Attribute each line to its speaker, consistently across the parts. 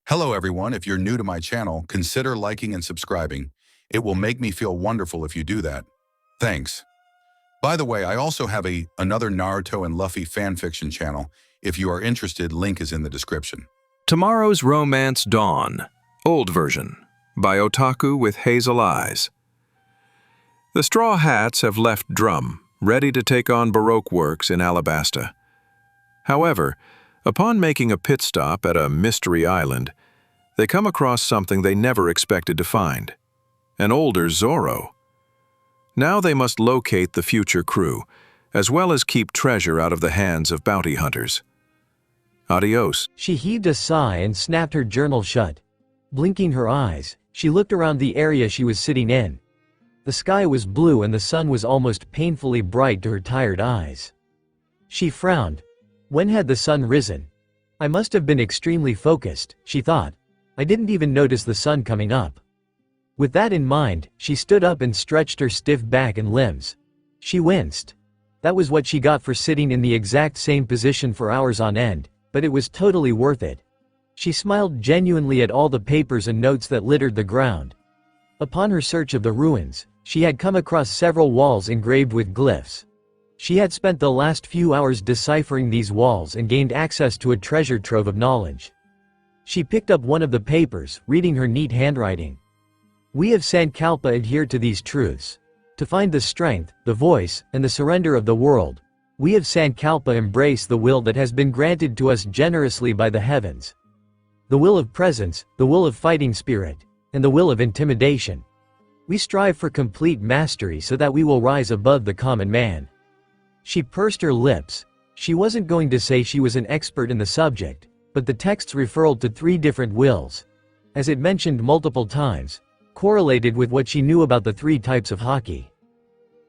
Speaker 1: Hello everyone, if you're new to my channel, consider liking and subscribing. It will make me feel wonderful if you do that. Thanks. By the way, I also have another Naruto and Luffy fanfiction channel. If you are interested, link is in the description.
Speaker 2: Tomorrow's Romance Dawn, Old Version, by OtakuWithHazelEyes. The Straw Hats have left Drum, ready to take on Baroque works in Alabasta. However, upon making a pit stop at a mystery island, they come across something they never expected to find: an older Zoro. Now they must locate the future crew, as well as keep treasure out of the hands of bounty hunters. Adios.
Speaker 3: She heaved a sigh and snapped her journal shut. Blinking her eyes, she looked around the area she was sitting in. The sky was blue and the sun was almost painfully bright to her tired eyes. She frowned. When had the sun risen? I must have been extremely focused, she thought. I didn't even notice the sun coming up. With that in mind, she stood up and stretched her stiff back and limbs. She winced. That was what she got for sitting in the exact same position for hours on end, but it was totally worth it. She smiled genuinely at all the papers and notes that littered the ground. Upon her search of the ruins, she had come across several walls engraved with glyphs. She had spent the last few hours deciphering these walls and gained access to a treasure trove of knowledge. She picked up one of the papers, reading her neat handwriting. We of Sankalpa adhere to these truths. To find the strength, the voice, and the surrender of the world, we of Sankalpa embrace the will that has been granted to us generously by the heavens. The will of presence, the will of fighting spirit, and the will of intimidation. We strive for complete mastery so that we will rise above the common man. She pursed her lips. She wasn't going to say she was an expert in the subject, but the text's referral to 3 different wills, as it mentioned multiple times, correlated with what she knew about the 3 types of haki.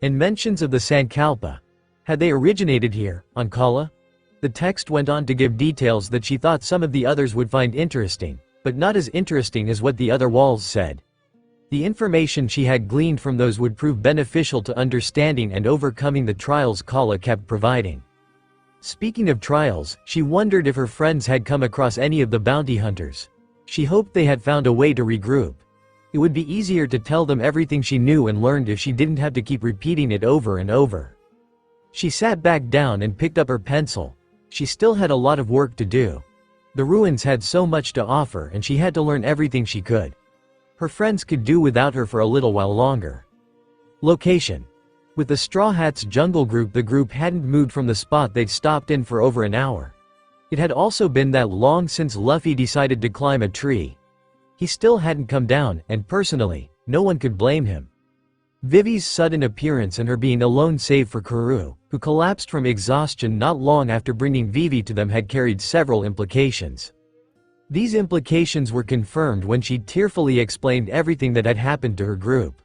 Speaker 3: And mentions of the Sankalpa. Had they originated here, on Kala? The text went on to give details that she thought some of the others would find interesting, but not as interesting as what the other walls said. The information she had gleaned from those would prove beneficial to understanding and overcoming the trials Kala kept providing. Speaking of trials, she wondered if her friends had come across any of the bounty hunters. She hoped they had found a way to regroup. It would be easier to tell them everything she knew and learned if she didn't have to keep repeating it over and over. She sat back down and picked up her pencil. She still had a lot of work to do. The ruins had so much to offer and she had to learn everything she could. Her friends could do without her for a little while longer. Location. With the Straw Hats jungle group, the group hadn't moved from the spot they'd stopped in for over an hour. It had also been that long since Luffy decided to climb a tree. He still hadn't come down, and personally, no one could blame him. Vivi's sudden appearance and her being alone save for Karoo, who collapsed from exhaustion not long after bringing Vivi to them, had carried several implications. These implications were confirmed when she tearfully explained everything that had happened to her group.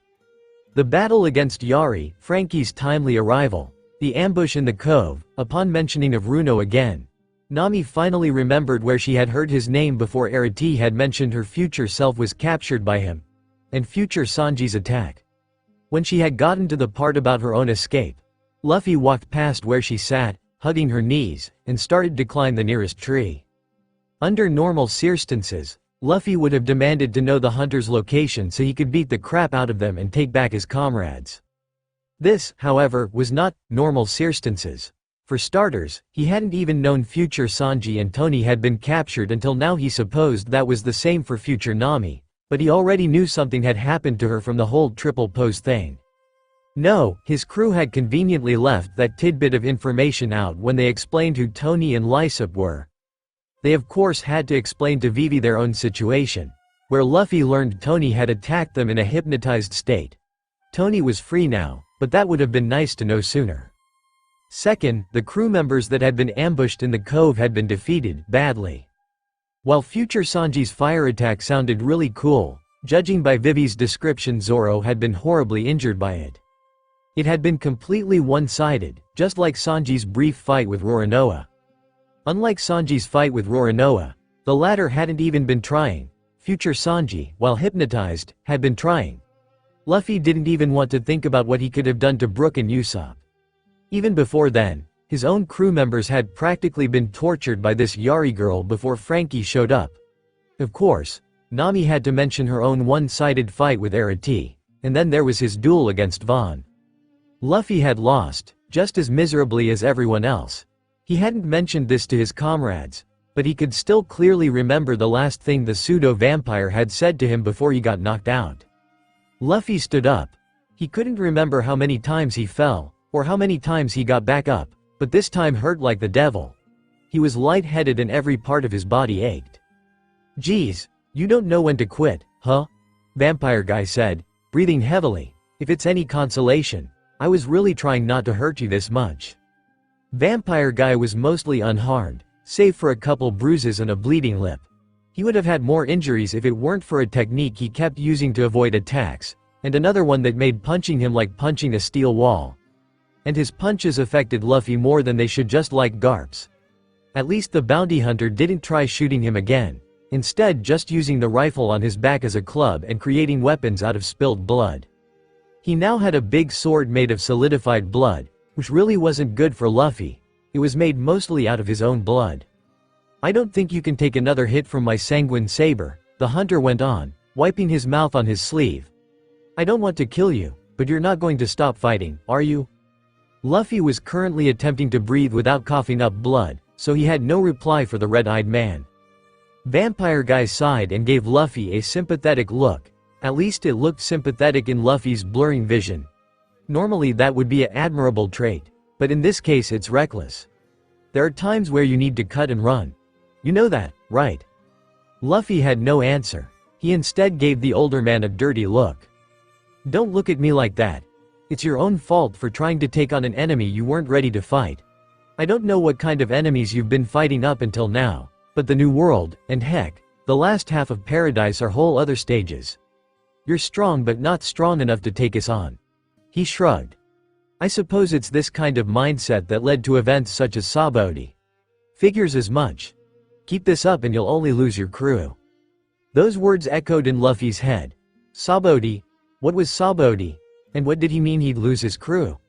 Speaker 3: The battle against Yari, Frankie's timely arrival, the ambush in the cove. Upon mentioning of Runo again, Nami finally remembered where she had heard his name before. Arati had mentioned her future self was captured by him, and future Sanji's attack. When she had gotten to the part about her own escape, Luffy walked past where she sat, hugging her knees, and started to climb the nearest tree. Under normal circumstances, Luffy would have demanded to know the hunter's location so he could beat the crap out of them and take back his comrades. This, however, was not normal circumstances. For starters, he hadn't even known future Sanji and Tony had been captured until now. He supposed that was the same for future Nami, but he already knew something had happened to her from the whole triple pose thing. No, his crew had conveniently left that tidbit of information out when they explained who Tony and Lysop were. They of course had to explain to Vivi their own situation, where Luffy learned Tony had attacked them in a hypnotized state. Tony was free now, but that would have been nice to know sooner. Second, the crew members that had been ambushed in the cove had been defeated badly. While future Sanji's fire attack sounded really cool, judging by Vivi's description, Zoro had been horribly injured by it. It had been completely one-sided, just like Sanji's brief fight with Roronoa. Unlike Sanji's fight with Roronoa, the latter hadn't even been trying. Future Sanji, while hypnotized, had been trying. Luffy didn't even want to think about what he could have done to Brook and Usopp. Even before then, his own crew members had practically been tortured by this Yari girl before Frankie showed up. Of course, Nami had to mention her own one-sided fight with Arati, and then there was his duel against Vaughn. Luffy had lost, just as miserably as everyone else. He hadn't mentioned this to his comrades, but he could still clearly remember the last thing the pseudo-vampire had said to him before he got knocked out. Luffy stood up. He couldn't remember how many times he fell, or how many times he got back up, but this time hurt like the devil. He was lightheaded and every part of his body ached. "Geez, you don't know when to quit, huh?" Vampire guy said, breathing heavily. "If it's any consolation, I was really trying not to hurt you this much." Vampire guy was mostly unharmed, save for a couple bruises and a bleeding lip. He would have had more injuries if it weren't for a technique he kept using to avoid attacks, and another one that made punching him like punching a steel wall. And his punches affected Luffy more than they should, just like Garp's. At least the bounty hunter didn't try shooting him again, instead just using the rifle on his back as a club and creating weapons out of spilled blood. He now had a big sword made of solidified blood, which really wasn't good for Luffy. It was made mostly out of his own blood. "I don't think you can take another hit from my sanguine saber," the hunter went on, wiping his mouth on his sleeve. "I don't want to kill you, but you're not going to stop fighting, are you?" Luffy was currently attempting to breathe without coughing up blood, so he had no reply for the red-eyed man. Vampire guy sighed and gave Luffy a sympathetic look. At least it looked sympathetic in Luffy's blurring vision. Normally that would be an admirable trait, but in this case it's reckless. There are times where you need to cut and run. You know that, right? Luffy had no answer. He instead gave the older man a dirty look. "Don't look at me like that. It's your own fault for trying to take on an enemy you weren't ready to fight. I don't know what kind of enemies you've been fighting up until now, but the New World, and heck, the last half of Paradise are whole other stages. You're strong but not strong enough to take us on." He shrugged. "I suppose it's this kind of mindset that led to events such as Sabaody. Figures as much. Keep this up and you'll only lose your crew." Those words echoed in Luffy's head. Sabaody? What was Sabaody? And what did he mean he'd lose his crew?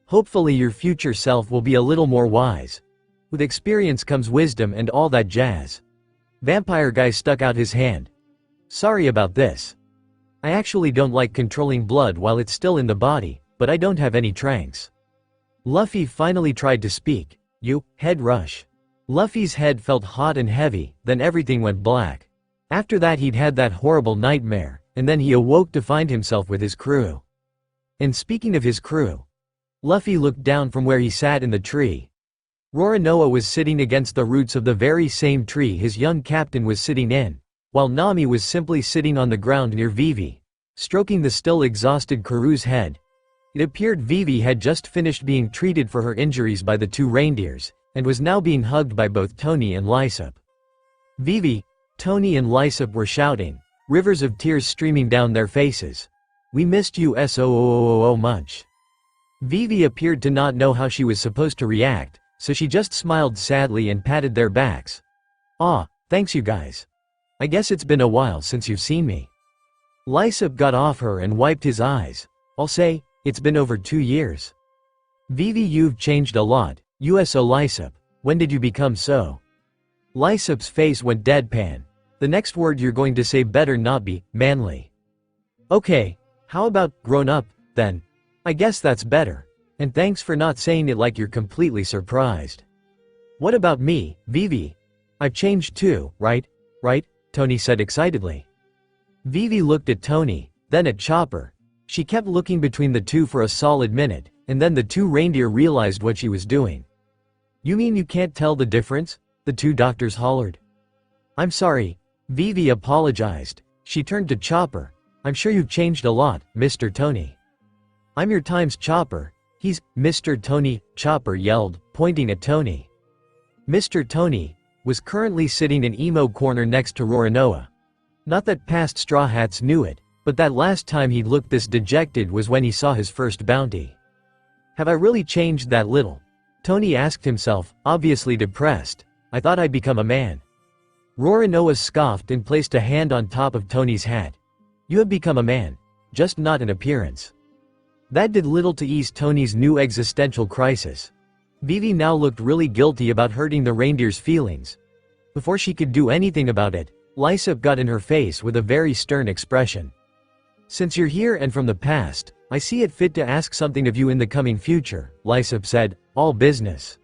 Speaker 3: Hopefully your future self will be a little more wise. With experience comes wisdom and all that jazz. Vampire guy stuck out his hand. "Sorry about this. I actually don't like controlling blood while it's still in the body, but I don't have any tranks." Luffy finally tried to speak. "You, head rush." Luffy's head felt hot and heavy, then everything went black. After that he'd had that horrible nightmare, and then he awoke to find himself with his crew. And speaking of his crew, Luffy looked down from where he sat in the tree. Roronoa was sitting against the roots of the very same tree his young captain was sitting in, while Nami was simply sitting on the ground near Vivi, stroking the still exhausted Karu's head. It appeared Vivi had just finished being treated for her injuries by the two reindeers, and was now being hugged by both Tony and Lysop. Vivi, Tony and Lysop were shouting, rivers of tears streaming down their faces. "We missed you so much." Vivi appeared to not know how she was supposed to react, so she just smiled sadly and patted their backs. "Aw, thanks you guys. I guess it's been a while since you've seen me." Lysop got off her and wiped his eyes. "I'll say, it's been over 2 years. Vivi, you've changed a lot, USO Lysop. When did you become so?" Lysop's face went deadpan. "The next word you're going to say better not be manly." "Okay, how about grown up, then? I guess that's better. And thanks for not saying it like you're completely surprised." "What about me, Vivi? I've changed too, right? Right?" Tony said excitedly. Vivi looked at Tony, then at Chopper. She kept looking between the two for a solid minute, and then the two reindeer realized what she was doing. "You mean you can't tell the difference?" the two doctors hollered. "I'm sorry." Vivi apologized. She turned to Chopper. "I'm sure you've changed a lot, Mr. Tony." "I'm your time's Chopper. He's Mr. Tony," Chopper yelled, pointing at Tony. Mr. Tony was currently sitting in emo corner next to Roronoa. Not that past Straw Hats knew it, but that last time he'd looked this dejected was when he saw his first bounty. "Have I really changed that little?" Tony asked himself, obviously depressed. "I thought I'd become a man." Roronoa scoffed and placed a hand on top of Tony's hat. "You have become a man, just not in appearance." That did little to ease Tony's new existential crisis. Vivi now looked really guilty about hurting the reindeer's feelings. Before she could do anything about it, Lysop got in her face with a very stern expression. Since you're here and from the past, I see it fit to ask something of you in the coming future, Lysop said, all business.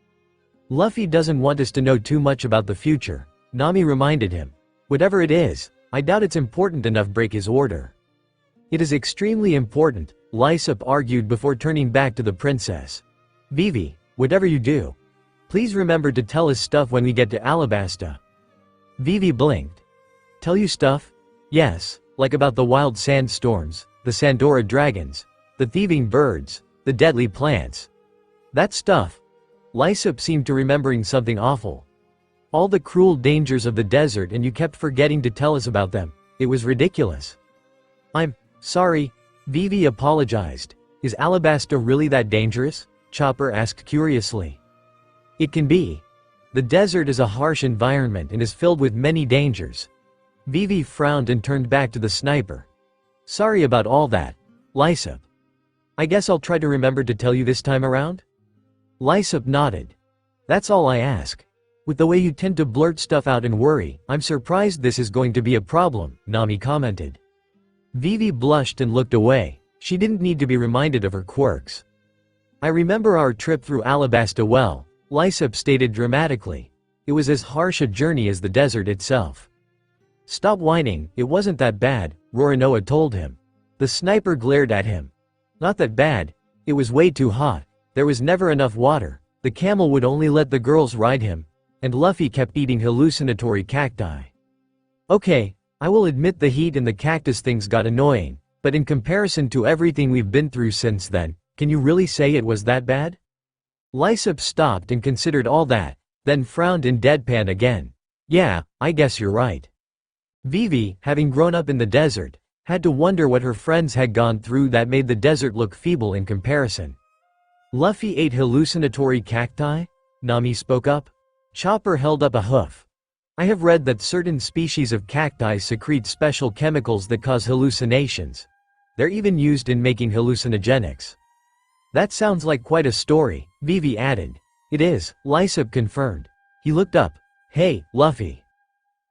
Speaker 3: Luffy doesn't want us to know too much about the future, Nami reminded him. Whatever it is, I doubt it's important enough to break his order. It is extremely important, Lysop argued before turning back to the princess. Vivi, whatever you do, please remember to tell us stuff when we get to Alabasta. Vivi blinked. Tell you stuff? Yes, like about the wild sandstorms, the Sandora dragons, the thieving birds, the deadly plants. That stuff. Lysop seemed to remembering something awful. All the cruel dangers of the desert, and you kept forgetting to tell us about them. It was ridiculous. I'm sorry, Vivi apologized. Is Alabasta really that dangerous? Chopper asked curiously. It can be. The desert is a harsh environment and is filled with many dangers. Vivi frowned and turned back to the sniper. Sorry about all that, Lysop. I guess I'll try to remember to tell you this time around? Lysop nodded. That's all I ask. With the way you tend to blurt stuff out and worry, I'm surprised this is going to be a problem, Nami commented. Vivi blushed and looked away. She didn't need to be reminded of her quirks. I remember our trip through Alabasta well, Lysop stated dramatically. It was as harsh a journey as the desert itself. Stop whining, it wasn't that bad, Roronoa told him. The sniper glared at him. Not that bad. It was way too hot. There was never enough water. The camel would only let the girls ride him. And Luffy kept eating hallucinatory cacti. Okay, I will admit the heat and the cactus things got annoying, but in comparison to everything we've been through since then, can you really say it was that bad? Lysop stopped and considered all that, then frowned in deadpan again. Yeah, I guess you're right. Vivi, having grown up in the desert, had to wonder what her friends had gone through that made the desert look feeble in comparison. Luffy ate hallucinatory cacti? Nami spoke up. Chopper held up a hoof. I have read that certain species of cacti secrete special chemicals that cause hallucinations. They're even used in making hallucinogenics. That sounds like quite a story, Vivi added. It is, Lysop confirmed. He looked up. Hey, Luffy.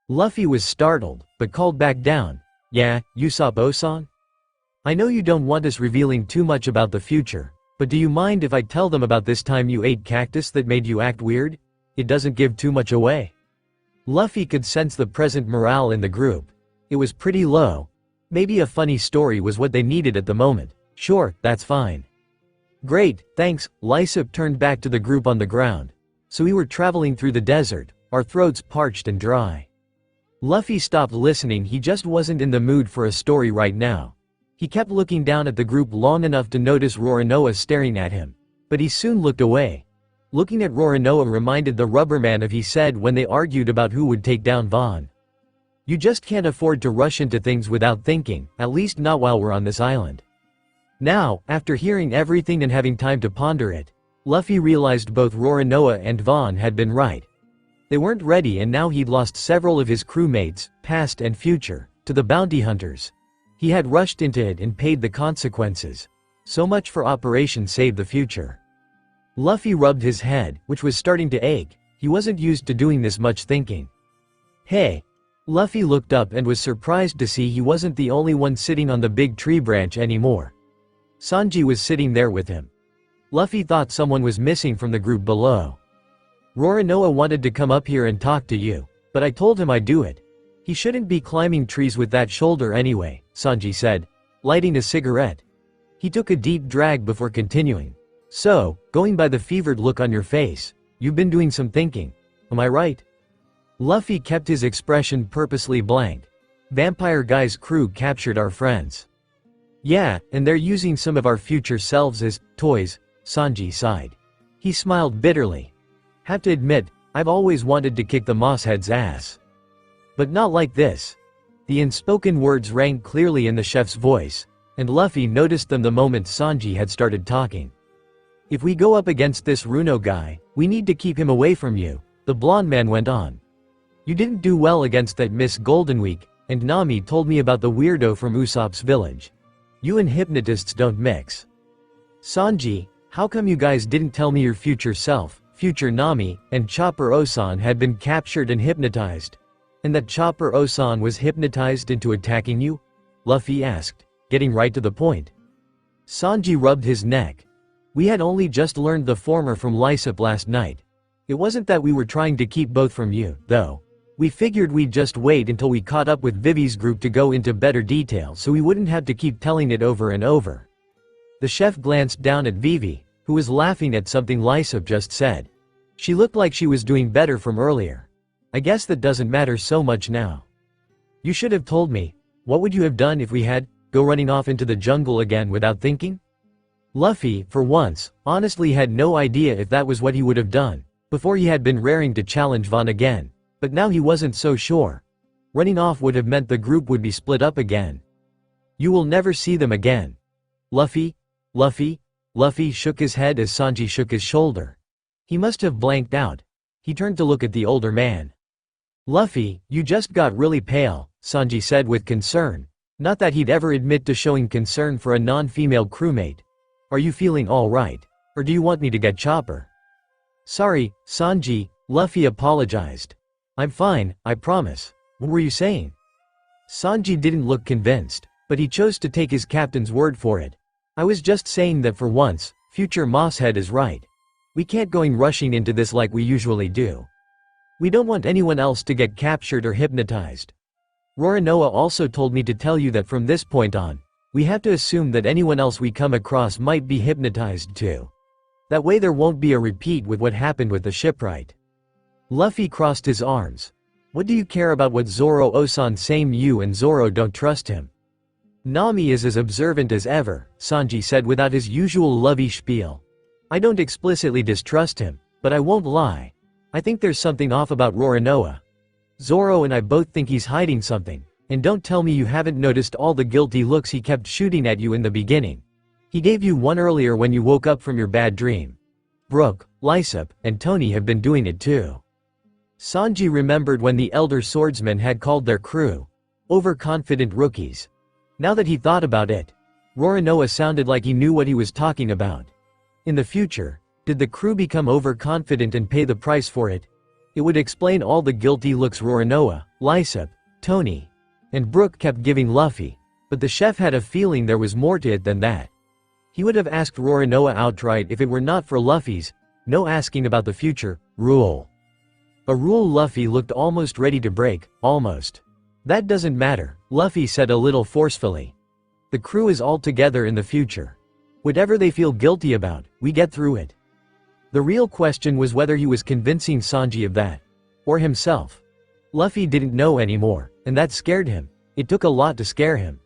Speaker 3: Luffy was startled, but called back down. Yeah, Usopp-san? I know you don't want us revealing too much about the future, but do you mind if I tell them about this time you ate cactus that made you act weird? It doesn't give too much away. Luffy could sense the present morale in the group. It was pretty low. Maybe a funny story was what they needed at the moment. Sure, that's fine. Great, thanks, Lysop turned back to the group on the ground. So we were traveling through the desert, our throats parched and dry. Luffy stopped listening, he just wasn't in the mood for a story right now. He kept looking down at the group long enough to notice Roronoa staring at him. But he soon looked away. Looking at Roronoa reminded the rubberman of he said when they argued about who would take down Vaughn. You just can't afford to rush into things without thinking, at least not while we're on this island. Now, after hearing everything and having time to ponder it, Luffy realized both Roronoa and Vaughn had been right. They weren't ready, and now he'd lost several of his crewmates, past and future, to the bounty hunters. He had rushed into it and paid the consequences. So much for Operation Save the Future. Luffy rubbed his head, which was starting to ache. He wasn't used to doing this much thinking. Hey. Luffy looked up and was surprised to see he wasn't the only one sitting on the big tree branch anymore. Sanji was sitting there with him. Luffy thought someone was missing from the group below. Roronoa wanted to come up here and talk to you, but I told him I'd do it. He shouldn't be climbing trees with that shoulder anyway, Sanji said, lighting a cigarette. He took a deep drag before continuing. So, going by the fevered look on your face, you've been doing some thinking. Am I right? Luffy kept his expression purposely blank. Vampire Guy's crew captured our friends. Yeah, and they're using some of our future selves as toys, Sanji sighed. He smiled bitterly. Have to admit, I've always wanted to kick the Mosshead's ass. But not like this. The unspoken words rang clearly in the chef's voice, and Luffy noticed them the moment Sanji had started talking. If we go up against this Runo guy, we need to keep him away from you, the blonde man went on. You didn't do well against that Miss Goldenweek, and Nami told me about the weirdo from Usopp's village. You and hypnotists don't mix. Sanji, how come you guys didn't tell me your future self, future Nami, and Chopper Osan had been captured and hypnotized? And that Chopper Osan was hypnotized into attacking you? Luffy asked, getting right to the point. Sanji rubbed his neck. We had only just learned the former from Lysop last night. It wasn't that we were trying to keep both from you, though. We figured we'd just wait until we caught up with Vivi's group to go into better detail so we wouldn't have to keep telling it over and over. The chef glanced down at Vivi, who was laughing at something Lysop just said. She looked like she was doing better from earlier. I guess that doesn't matter so much now. You should have told me. What would you have done if we had go running off into the jungle again without thinking? Luffy, for once, honestly had no idea if that was what he would have done. Before he had been raring to challenge Von again. But now he wasn't so sure. Running off would have meant the group would be split up again. You will never see them again. Luffy? Luffy shook his head as Sanji shook his shoulder. He must have blanked out. He turned to look at the older man. Luffy, you just got really pale, Sanji said with concern. Not that he'd ever admit to showing concern for a non-female crewmate. Are you feeling all right? Or do you want me to get Chopper? Sorry, Sanji, Luffy apologized. I'm fine, I promise. What were you saying? Sanji didn't look convinced, but he chose to take his captain's word for it. I was just saying that for once, future Mosshead is right. We can't go rushing into this like we usually do. We don't want anyone else to get captured or hypnotized. Roronoa also told me to tell you that from this point on, we have to assume that anyone else we come across might be hypnotized too. That way there won't be a repeat with what happened with the shipwright. Luffy crossed his arms. What do you care about what Zoro Osan saying? You and Zoro don't trust him. Nami is as observant as ever, Sanji said without his usual lovey spiel. I don't explicitly distrust him, but I won't lie. I think there's something off about Roronoa. Zoro and I both think he's hiding something, and don't tell me you haven't noticed all the guilty looks he kept shooting at you in the beginning. He gave you one earlier when you woke up from your bad dream. Brook, Lysop, and Tony have been doing it too. Sanji remembered when the elder swordsman had called their crew overconfident rookies. Now that he thought about it, Roronoa sounded like he knew what he was talking about. In the future, did the crew become overconfident and pay the price for it? It would explain all the guilty looks Roronoa, Lysop, Tony, and Brook kept giving Luffy, but the chef had a feeling there was more to it than that. He would have asked Roronoa outright if it were not for Luffy's no asking about the future rule. A rule Luffy looked almost ready to break, almost. That doesn't matter, Luffy said a little forcefully. The crew is all together in the future. Whatever they feel guilty about, we get through it. The real question was whether he was convincing Sanji of that. Or himself. Luffy didn't know anymore, and that scared him. It took a lot to scare him.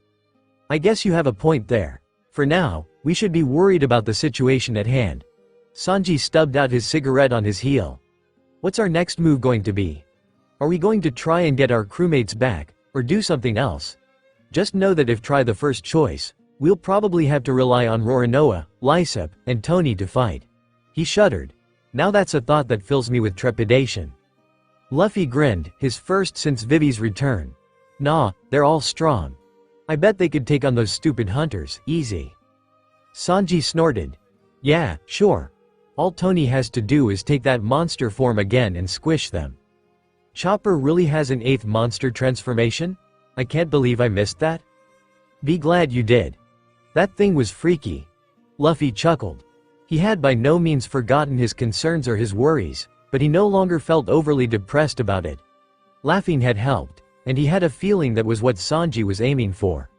Speaker 3: I guess you have a point there. For now, we should be worried about the situation at hand. Sanji stubbed out his cigarette on his heel. What's our next move going to be? Are we going to try and get our crewmates back, or do something else? Just know that if try the first choice, we'll probably have to rely on Roronoa, Lysop, and Tony to fight. He shuddered. Now that's a thought that fills me with trepidation. Luffy grinned, his first since Vivi's return. Nah, they're all strong. I bet they could take on those stupid hunters, easy. Sanji snorted. Yeah, sure. All Tony has to do is take that monster form again and squish them. Chopper really has an 8th monster transformation? I can't believe I missed that. Be glad you did. That thing was freaky. Luffy chuckled. He had by no means forgotten his concerns or his worries, but he no longer felt overly depressed about it. Laughing had helped, and he had a feeling that was what Sanji was aiming for.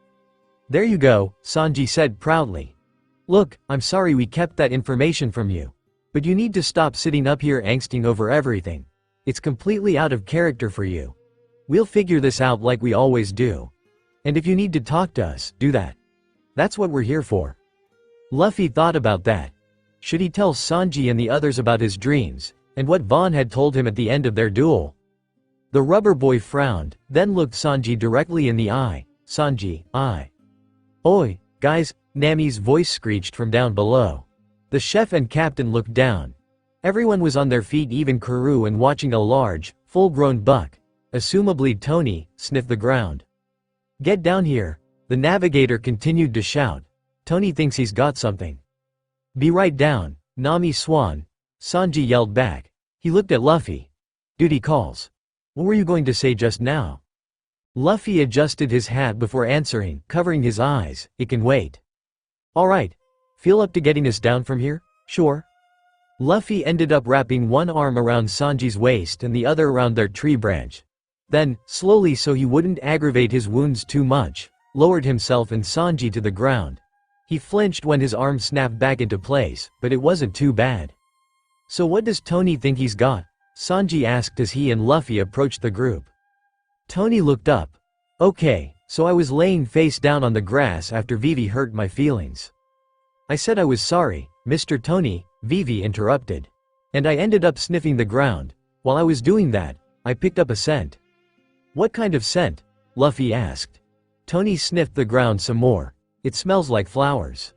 Speaker 3: There you go, Sanji said proudly. Look, I'm sorry we kept that information from you. But you need to stop sitting up here angsting over everything. It's completely out of character for you. We'll figure this out like we always do. And if you need to talk to us, do that. That's what we're here for. Luffy thought about that. Should he tell Sanji and the others about his dreams, and what Vaughn had told him at the end of their duel? The rubber boy frowned, then looked Sanji directly in the eye. Sanji, Oi, guys, Nami's voice screeched from down below. The chef and captain looked down. Everyone was on their feet, even Karoo, and watching a large, full-grown buck, assumably Tony, sniff the ground. Get down here, the navigator continued to shout. Tony thinks he's got something. Be right down, Nami Swan, Sanji yelled back. He looked at Luffy. Duty calls. What were you going to say just now? Luffy adjusted his hat before answering, covering his eyes. It can wait. Alright. Feel up to getting us down from here? Sure. Luffy ended up wrapping one arm around Sanji's waist and the other around their tree branch. Then, slowly so he wouldn't aggravate his wounds too much, lowered himself and Sanji to the ground. He flinched when his arm snapped back into place, but it wasn't too bad. So what does Tony think he's got? Sanji asked as he and Luffy approached the group. Tony looked up. Okay, so I was laying face down on the grass after Vivi hurt my feelings. I said I was sorry, Mr. Tony, Vivi interrupted. And I ended up sniffing the ground. While I was doing that, I picked up a scent. What kind of scent? Luffy asked. Tony sniffed the ground some more. It smells like flowers.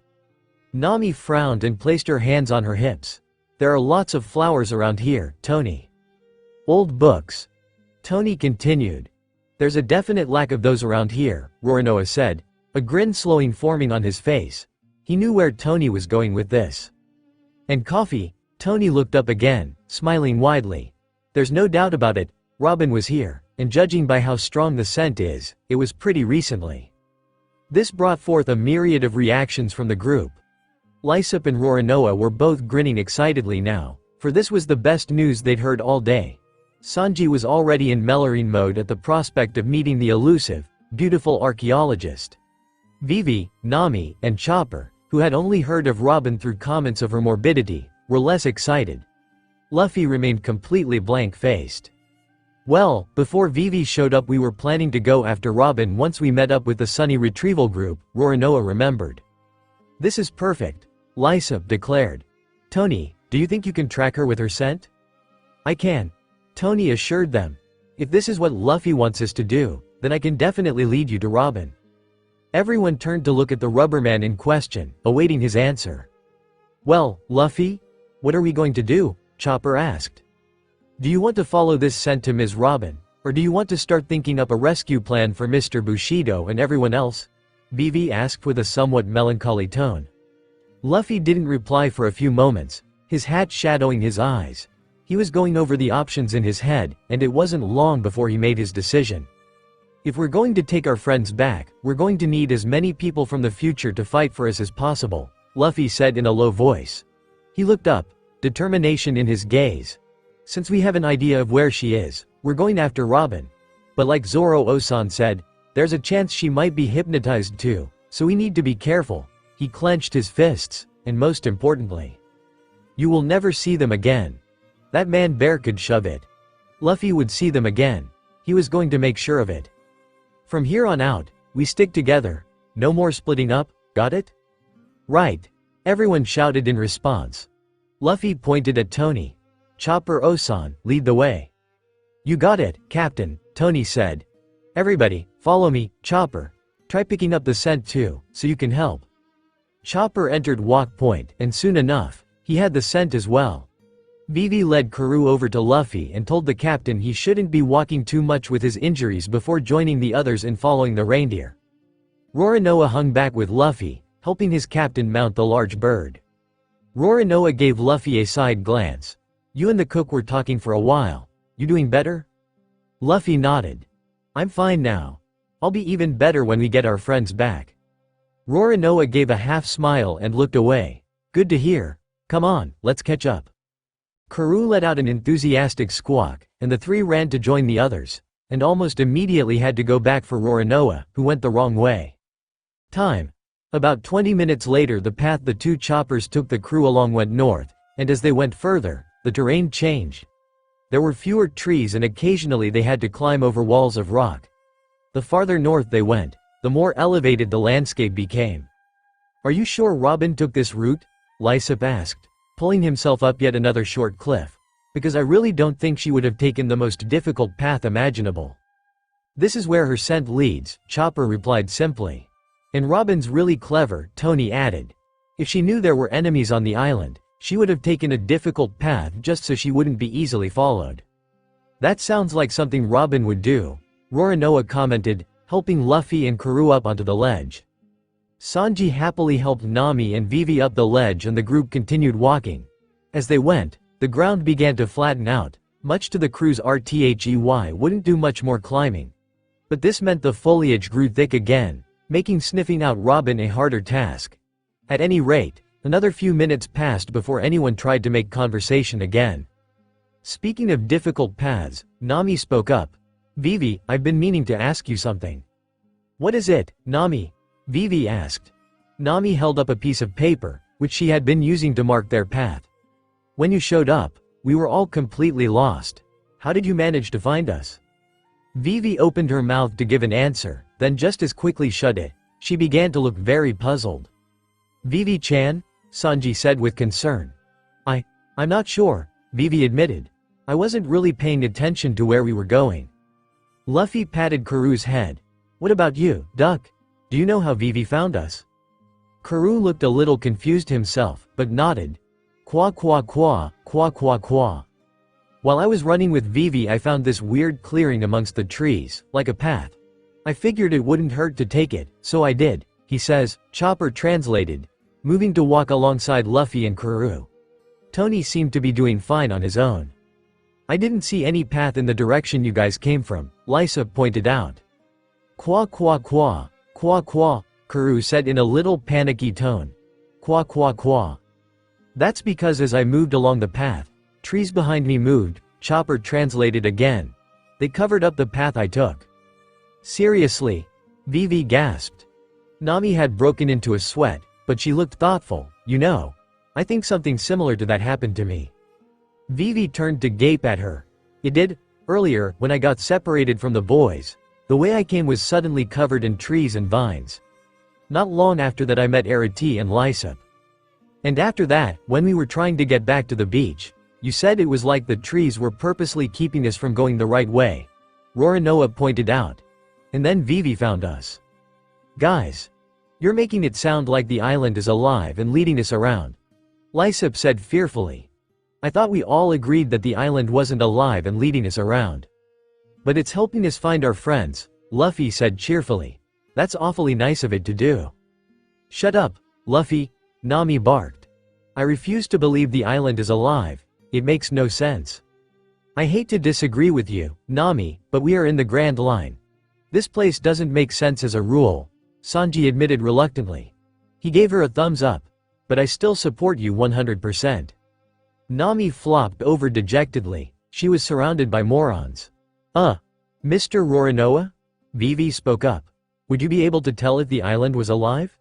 Speaker 3: Nami frowned and placed her hands on her hips. There are lots of flowers around here, Tony. Old books. Tony continued. There's a definite lack of those around here, Roronoa said, a grin slowly forming on his face. He knew where Tony was going with this. And coffee? Tony looked up again, smiling widely. There's no doubt about it, Robin was here, and judging by how strong the scent is, it was pretty recently. This brought forth a myriad of reactions from the group. Lysop and Roronoa were both grinning excitedly now, for this was the best news they'd heard all day. Sanji was already in mellowing mode at the prospect of meeting the elusive, beautiful archaeologist. Vivi, Nami, and Chopper, who had only heard of Robin through comments of her morbidity, were less excited. Luffy remained completely blank-faced. Well, before Vivi showed up we were planning to go after Robin once we met up with the Sunny Retrieval group, Roronoa remembered. This is perfect, Lysop declared. Tony, do you think you can track her with her scent? I can. Tony assured them. If this is what Luffy wants us to do, then I can definitely lead you to Robin. Everyone turned to look at the rubberman in question, awaiting his answer. Well, Luffy? What are we going to do? Chopper asked. Do you want to follow this scent to Ms. Robin, or do you want to start thinking up a rescue plan for Mr. Bushido and everyone else? Vivi asked with a somewhat melancholy tone. Luffy didn't reply for a few moments, his hat shadowing his eyes. He was going over the options in his head, and it wasn't long before he made his decision. If we're going to take our friends back, we're going to need as many people from the future to fight for us as possible, Luffy said in a low voice. He looked up, determination in his gaze. Since we have an idea of where she is, we're going after Robin. But like Zoro-san said, there's a chance she might be hypnotized too, so we need to be careful. He clenched his fists, and most importantly, you will never see them again. That man bear could shove it. Luffy would see them again. He was going to make sure of it. From here on out, we stick together. No more splitting up, got it? Right. Everyone shouted in response. Luffy pointed at Tony. Chopper-san, lead the way. You got it, Captain, Tony said. Everybody, follow me, Chopper. Try picking up the scent too, so you can help. Chopper entered Walk Point, and soon enough, he had the scent as well. Vivi led Karoo over to Luffy and told the captain he shouldn't be walking too much with his injuries before joining the others in following the reindeer. Roronoa hung back with Luffy, helping his captain mount the large bird. Roronoa gave Luffy a side glance. You and the cook were talking for a while. You doing better? Luffy nodded. I'm fine now. I'll be even better when we get our friends back. Roronoa gave a half smile and looked away. Good to hear. Come on, let's catch up. Karoo let out an enthusiastic squawk, and the three ran to join the others, and almost immediately had to go back for Roronoa, who went the wrong way. Time. About 20 minutes later the path the two choppers took the crew along went north, and as they went further, the terrain changed. There were fewer trees and occasionally they had to climb over walls of rock. The farther north they went, the more elevated the landscape became. Are you sure Robin took this route? Lysop asked, pulling himself up yet another short cliff. Because I really don't think she would have taken the most difficult path imaginable. This is where her scent leads, Chopper replied simply. And Robin's really clever, Tony added. If she knew there were enemies on the island, she would have taken a difficult path just so she wouldn't be easily followed. That sounds like something Robin would do, Roronoa commented, helping Luffy and Karoo up onto the ledge. Sanji happily helped Nami and Vivi up the ledge and the group continued walking. As they went, the ground began to flatten out, Much to the crew's RTHEY wouldn't do much more climbing. But this meant the foliage grew thick again, making sniffing out Robin a harder task. At any rate, another few minutes passed before anyone tried to make conversation again. Speaking of difficult paths, Nami spoke up. Vivi, I've been meaning to ask you something. What is it, Nami? Vivi asked. Nami held up a piece of paper, which she had been using to mark their path. When you showed up, we were all completely lost. How did you manage to find us? Vivi opened her mouth to give an answer, then just as quickly shut it. She began to look very puzzled. Vivi-chan? Sanji said with concern. I'm not sure, Vivi admitted. I wasn't really paying attention to where we were going. Luffy patted Karu's head. What about you, Duck? Do you know how Vivi found us? Karu looked a little confused himself, but nodded. Qua qua qua, qua qua qua. While I was running with Vivi, I found this weird clearing amongst the trees, like a path. I figured it wouldn't hurt to take it, so I did, he says, Chopper translated, moving to walk alongside Luffy and Karu. Tony seemed to be doing fine on his own. I didn't see any path in the direction you guys came from, Lysa pointed out. Qua qua qua, qua qua, Karu said in a little panicky tone. Qua qua qua. That's because as I moved along the path, trees behind me moved, Chopper translated again. They covered up the path I took. Seriously? Vivi gasped. Nami had broken into a sweat, but she looked thoughtful. You know, I think something similar to that happened to me. Vivi turned to gape at her. It did? Earlier, when I got separated from the boys, the way I came was suddenly covered in trees and vines. Not long after that I met Arati and Lysa. And after that, when we were trying to get back to the beach, you said it was like the trees were purposely keeping us from going the right way. Roronoa pointed out. And then Vivi found us. Guys. You're making it sound like the island is alive and leading us around. Lysop said fearfully. I thought we all agreed that the island wasn't alive and leading us around. But it's helping us find our friends, Luffy said cheerfully. That's awfully nice of it to do. Shut up, Luffy, Nami barked. I refuse to believe the island is alive, it makes no sense. I hate to disagree with you, Nami, but we are in the Grand Line. This place doesn't make sense as a rule, Sanji admitted reluctantly. He gave her a thumbs up. But I still support you 100%. Nami flopped over dejectedly. She was surrounded by morons. Mr. Roronoa? Vivi spoke up. Would you be able to tell if the island was alive?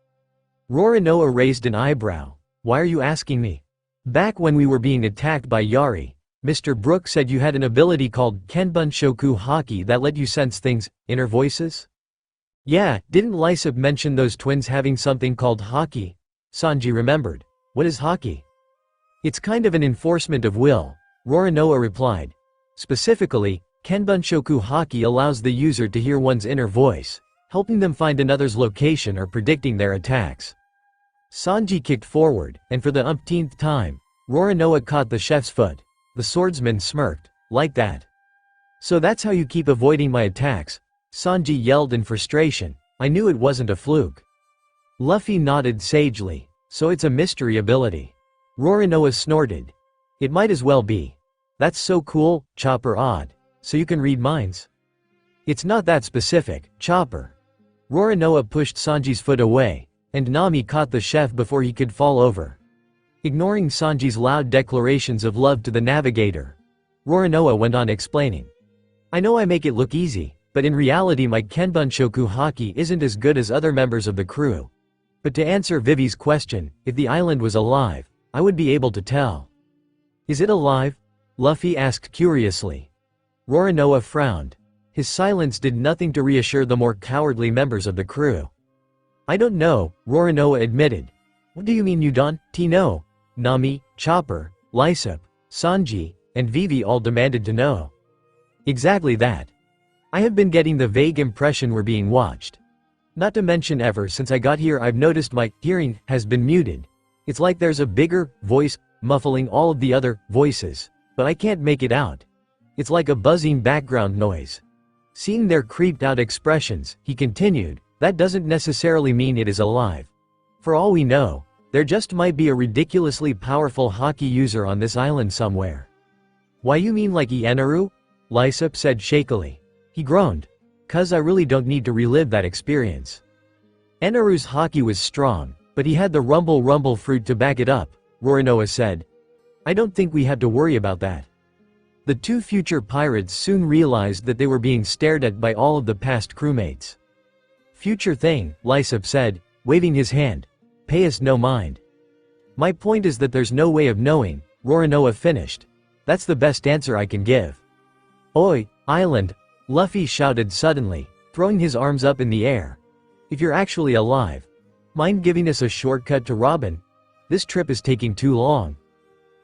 Speaker 3: Roronoa raised an eyebrow. Why are you asking me? Back when we were being attacked by Yari, Mr. Brook said you had an ability called Kenbunshoku Haki that let you sense things, inner voices? Yeah, didn't Lysop mention those twins having something called Haki? Sanji remembered. What is Haki? It's kind of an enforcement of will, Roronoa replied. Specifically, Kenbunshoku Haki allows the user to hear one's inner voice, helping them find another's location or predicting their attacks. Sanji kicked forward, and for the umpteenth time, Roronoa caught the chef's foot. The swordsman smirked. Like that. So that's how you keep avoiding my attacks, Sanji yelled in frustration. I knew it wasn't a fluke. Luffy nodded sagely. So it's a mystery ability. Roronoa snorted. It might as well be. That's so cool, Chopper odd. So you can read minds? It's not that specific, Chopper. Roronoa pushed Sanji's foot away, and Nami caught the chef before he could fall over. Ignoring Sanji's loud declarations of love to the navigator, Roronoa went on explaining. I know I make it look easy, but in reality my Kenbunshoku Haki isn't as good as other members of the crew. But to answer Vivi's question, if the island was alive, I would be able to tell. Is it alive? Luffy asked curiously. Roronoa frowned. His silence did nothing to reassure the more cowardly members of the crew. I don't know, Roronoa admitted. What do you mean you don't know? Nami, Chopper, Lysop, Sanji, and Vivi all demanded to know. Exactly that. I have been getting the vague impression we're being watched. Not to mention ever since I got here I've noticed my hearing has been muted. It's like there's a bigger voice muffling all of the other voices, but I can't make it out. It's like a buzzing background noise. Seeing their creeped out expressions, he continued, that doesn't necessarily mean it is alive. For all we know, there just might be a ridiculously powerful Haki user on this island somewhere. Why you mean like Ienaru? Lysop said shakily. He groaned. Cuz I really don't need to relive that experience. Enaru's haki was strong, but he had the rumble fruit to back it up, Roronoa said. I don't think we have to worry about that. The two future pirates soon realized that they were being stared at by all of the past crewmates. Future thing, Lysop said, waving his hand. Pay us no mind. My point is that there's no way of knowing, Roronoa finished. That's the best answer I can give. Oi, island, Luffy shouted suddenly, throwing his arms up in the air. If you're actually alive, mind giving us a shortcut to Robin? This trip is taking too long.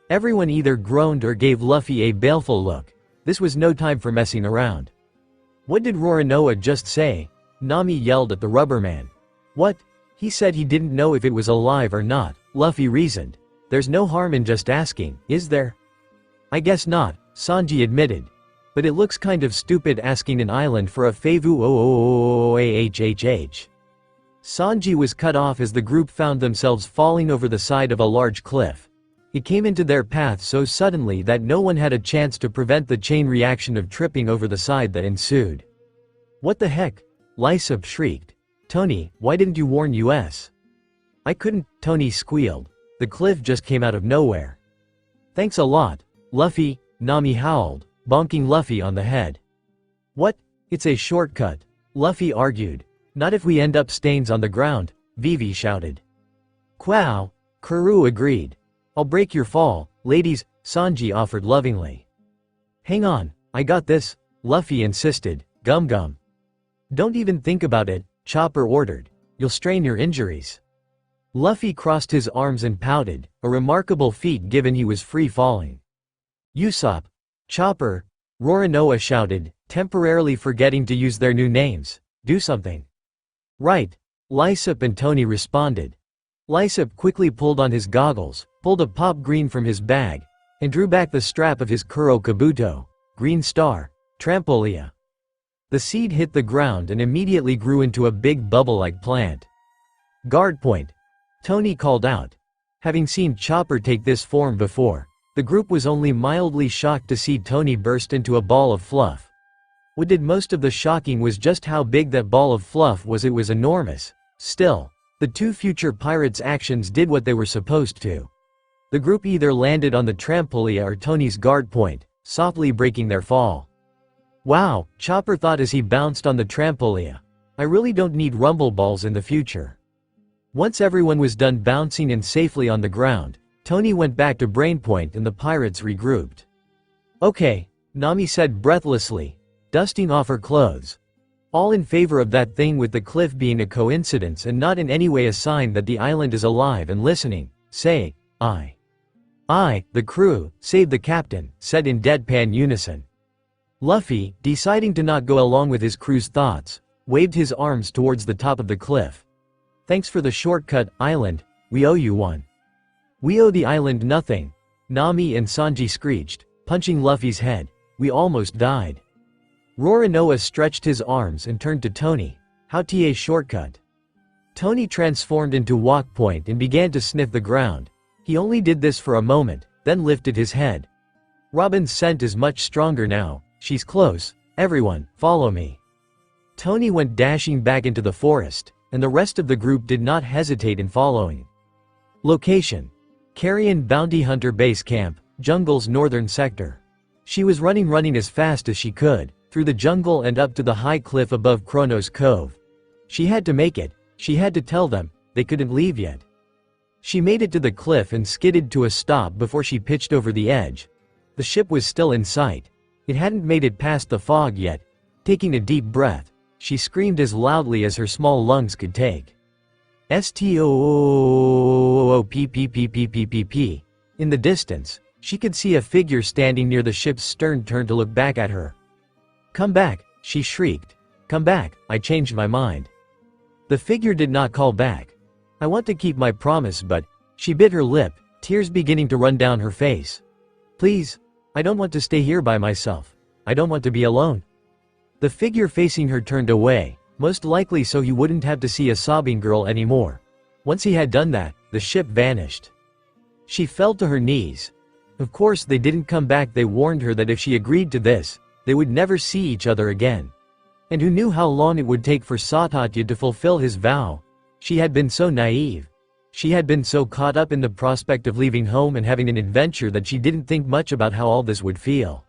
Speaker 3: Everyone either groaned or gave Luffy a baleful look. This was no time for messing around. What did Roronoa just say? Nami yelled at the rubberman. What? He said he didn't know if it was alive or not, Luffy reasoned. There's no harm in just asking, is there? I guess not, Sanji admitted. But it looks kind of stupid asking an island for a favor. Sanji was cut off as the group found themselves falling over the side of a large cliff. It came into their path so suddenly that no one had a chance to prevent the chain reaction of tripping over the side that ensued. What the heck? Lysop shrieked. Tony, why didn't you warn us? I couldn't, Tony squealed. The cliff just came out of nowhere. Thanks a lot, Luffy, Nami howled, bonking Luffy on the head. What? It's a shortcut, Luffy argued. Not if we end up stains on the ground, Vivi shouted. Quow, Karoo agreed. I'll break your fall, ladies, Sanji offered lovingly. Hang on, I got this, Luffy insisted, Gum Gum. Don't even think about it, Chopper ordered. You'll strain your injuries. Luffy crossed his arms and pouted, a remarkable feat given he was free falling. Usopp, Chopper, Roronoa shouted, temporarily forgetting to use their new names. Do something. Right, Lysop and Tony responded. Lysop quickly pulled on his goggles, pulled a pop green from his bag, and drew back the strap of his Kuro Kabuto, Green Star, Trampolia. The seed hit the ground and immediately grew into a big bubble-like plant. Guard point, Tony called out. Having seen Chopper take this form before, the group was only mildly shocked to see Tony burst into a ball of fluff. What did most of the shocking was just how big that ball of fluff was. It was enormous. Still, the two future pirates' actions did what they were supposed to. The group either landed on the trampolia or Tony's guard point, softly breaking their fall. Wow, Chopper thought as he bounced on the trampolia. I really don't need rumble balls in the future. Once everyone was done bouncing and safely on the ground, Tony went back to Brainpoint and the pirates regrouped. Okay, Nami said breathlessly, dusting off her clothes. All in favor of that thing with the cliff being a coincidence and not in any way a sign that the island is alive and listening, say, aye. Aye, the crew, save the captain, said in deadpan unison. Luffy, deciding to not go along with his crew's thoughts, waved his arms towards the top of the cliff. Thanks for the shortcut, island, we owe you one. We owe the island nothing, Nami and Sanji screeched, punching Luffy's head. We almost died. Roronoa stretched his arms and turned to Tony. How ta shortcut? Tony transformed into Walk Point and began to sniff the ground. He only did this for a moment, then lifted his head. Robin's scent is much stronger now. She's close. Everyone, follow me. Tony went dashing back into the forest, and the rest of the group did not hesitate in following. Location: Carrion Bounty Hunter Base Camp, Jungle's northern sector. She was running as fast as she could, through the jungle and up to the high cliff above Kronos Cove. She had to make it. She had to tell them, they couldn't leave yet. She made it to the cliff and skidded to a stop before she pitched over the edge. The ship was still in sight. It hadn't made it past the fog yet. Taking a deep breath, she screamed as loudly as her small lungs could take. Stop. In the distance, she could see a figure standing near the ship's stern turn to look back at her. Come back, she shrieked. Come back, I changed my mind. The figure did not call back. I want to keep my promise, but she bit her lip, tears beginning to run down her face. Please, I don't want to stay here by myself. I don't want to be alone. The figure facing her turned away, most likely so he wouldn't have to see a sobbing girl anymore. Once he had done that, the ship vanished. She fell to her knees. Of course they didn't come back. They warned her that if she agreed to this, they would never see each other again. And who knew how long it would take for Satatya to fulfill his vow? She had been so naive. She had been so caught up in the prospect of leaving home and having an adventure that she didn't think much about how all this would feel.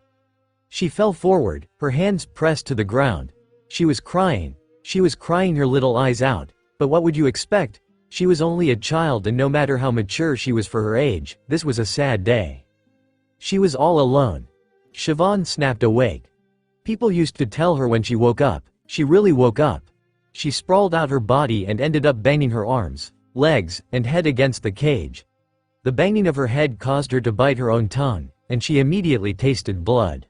Speaker 3: She fell forward, her hands pressed to the ground. She was crying. She was crying her little eyes out. But what would you expect? She was only a child, and no matter how mature she was for her age, this was a sad day. She was all alone. Siobhan snapped awake. People used to tell her when she woke up. She really woke up. She sprawled out her body and ended up banging her arms, legs, and head against the cage. The banging of her head caused her to bite her own tongue, and she immediately tasted blood.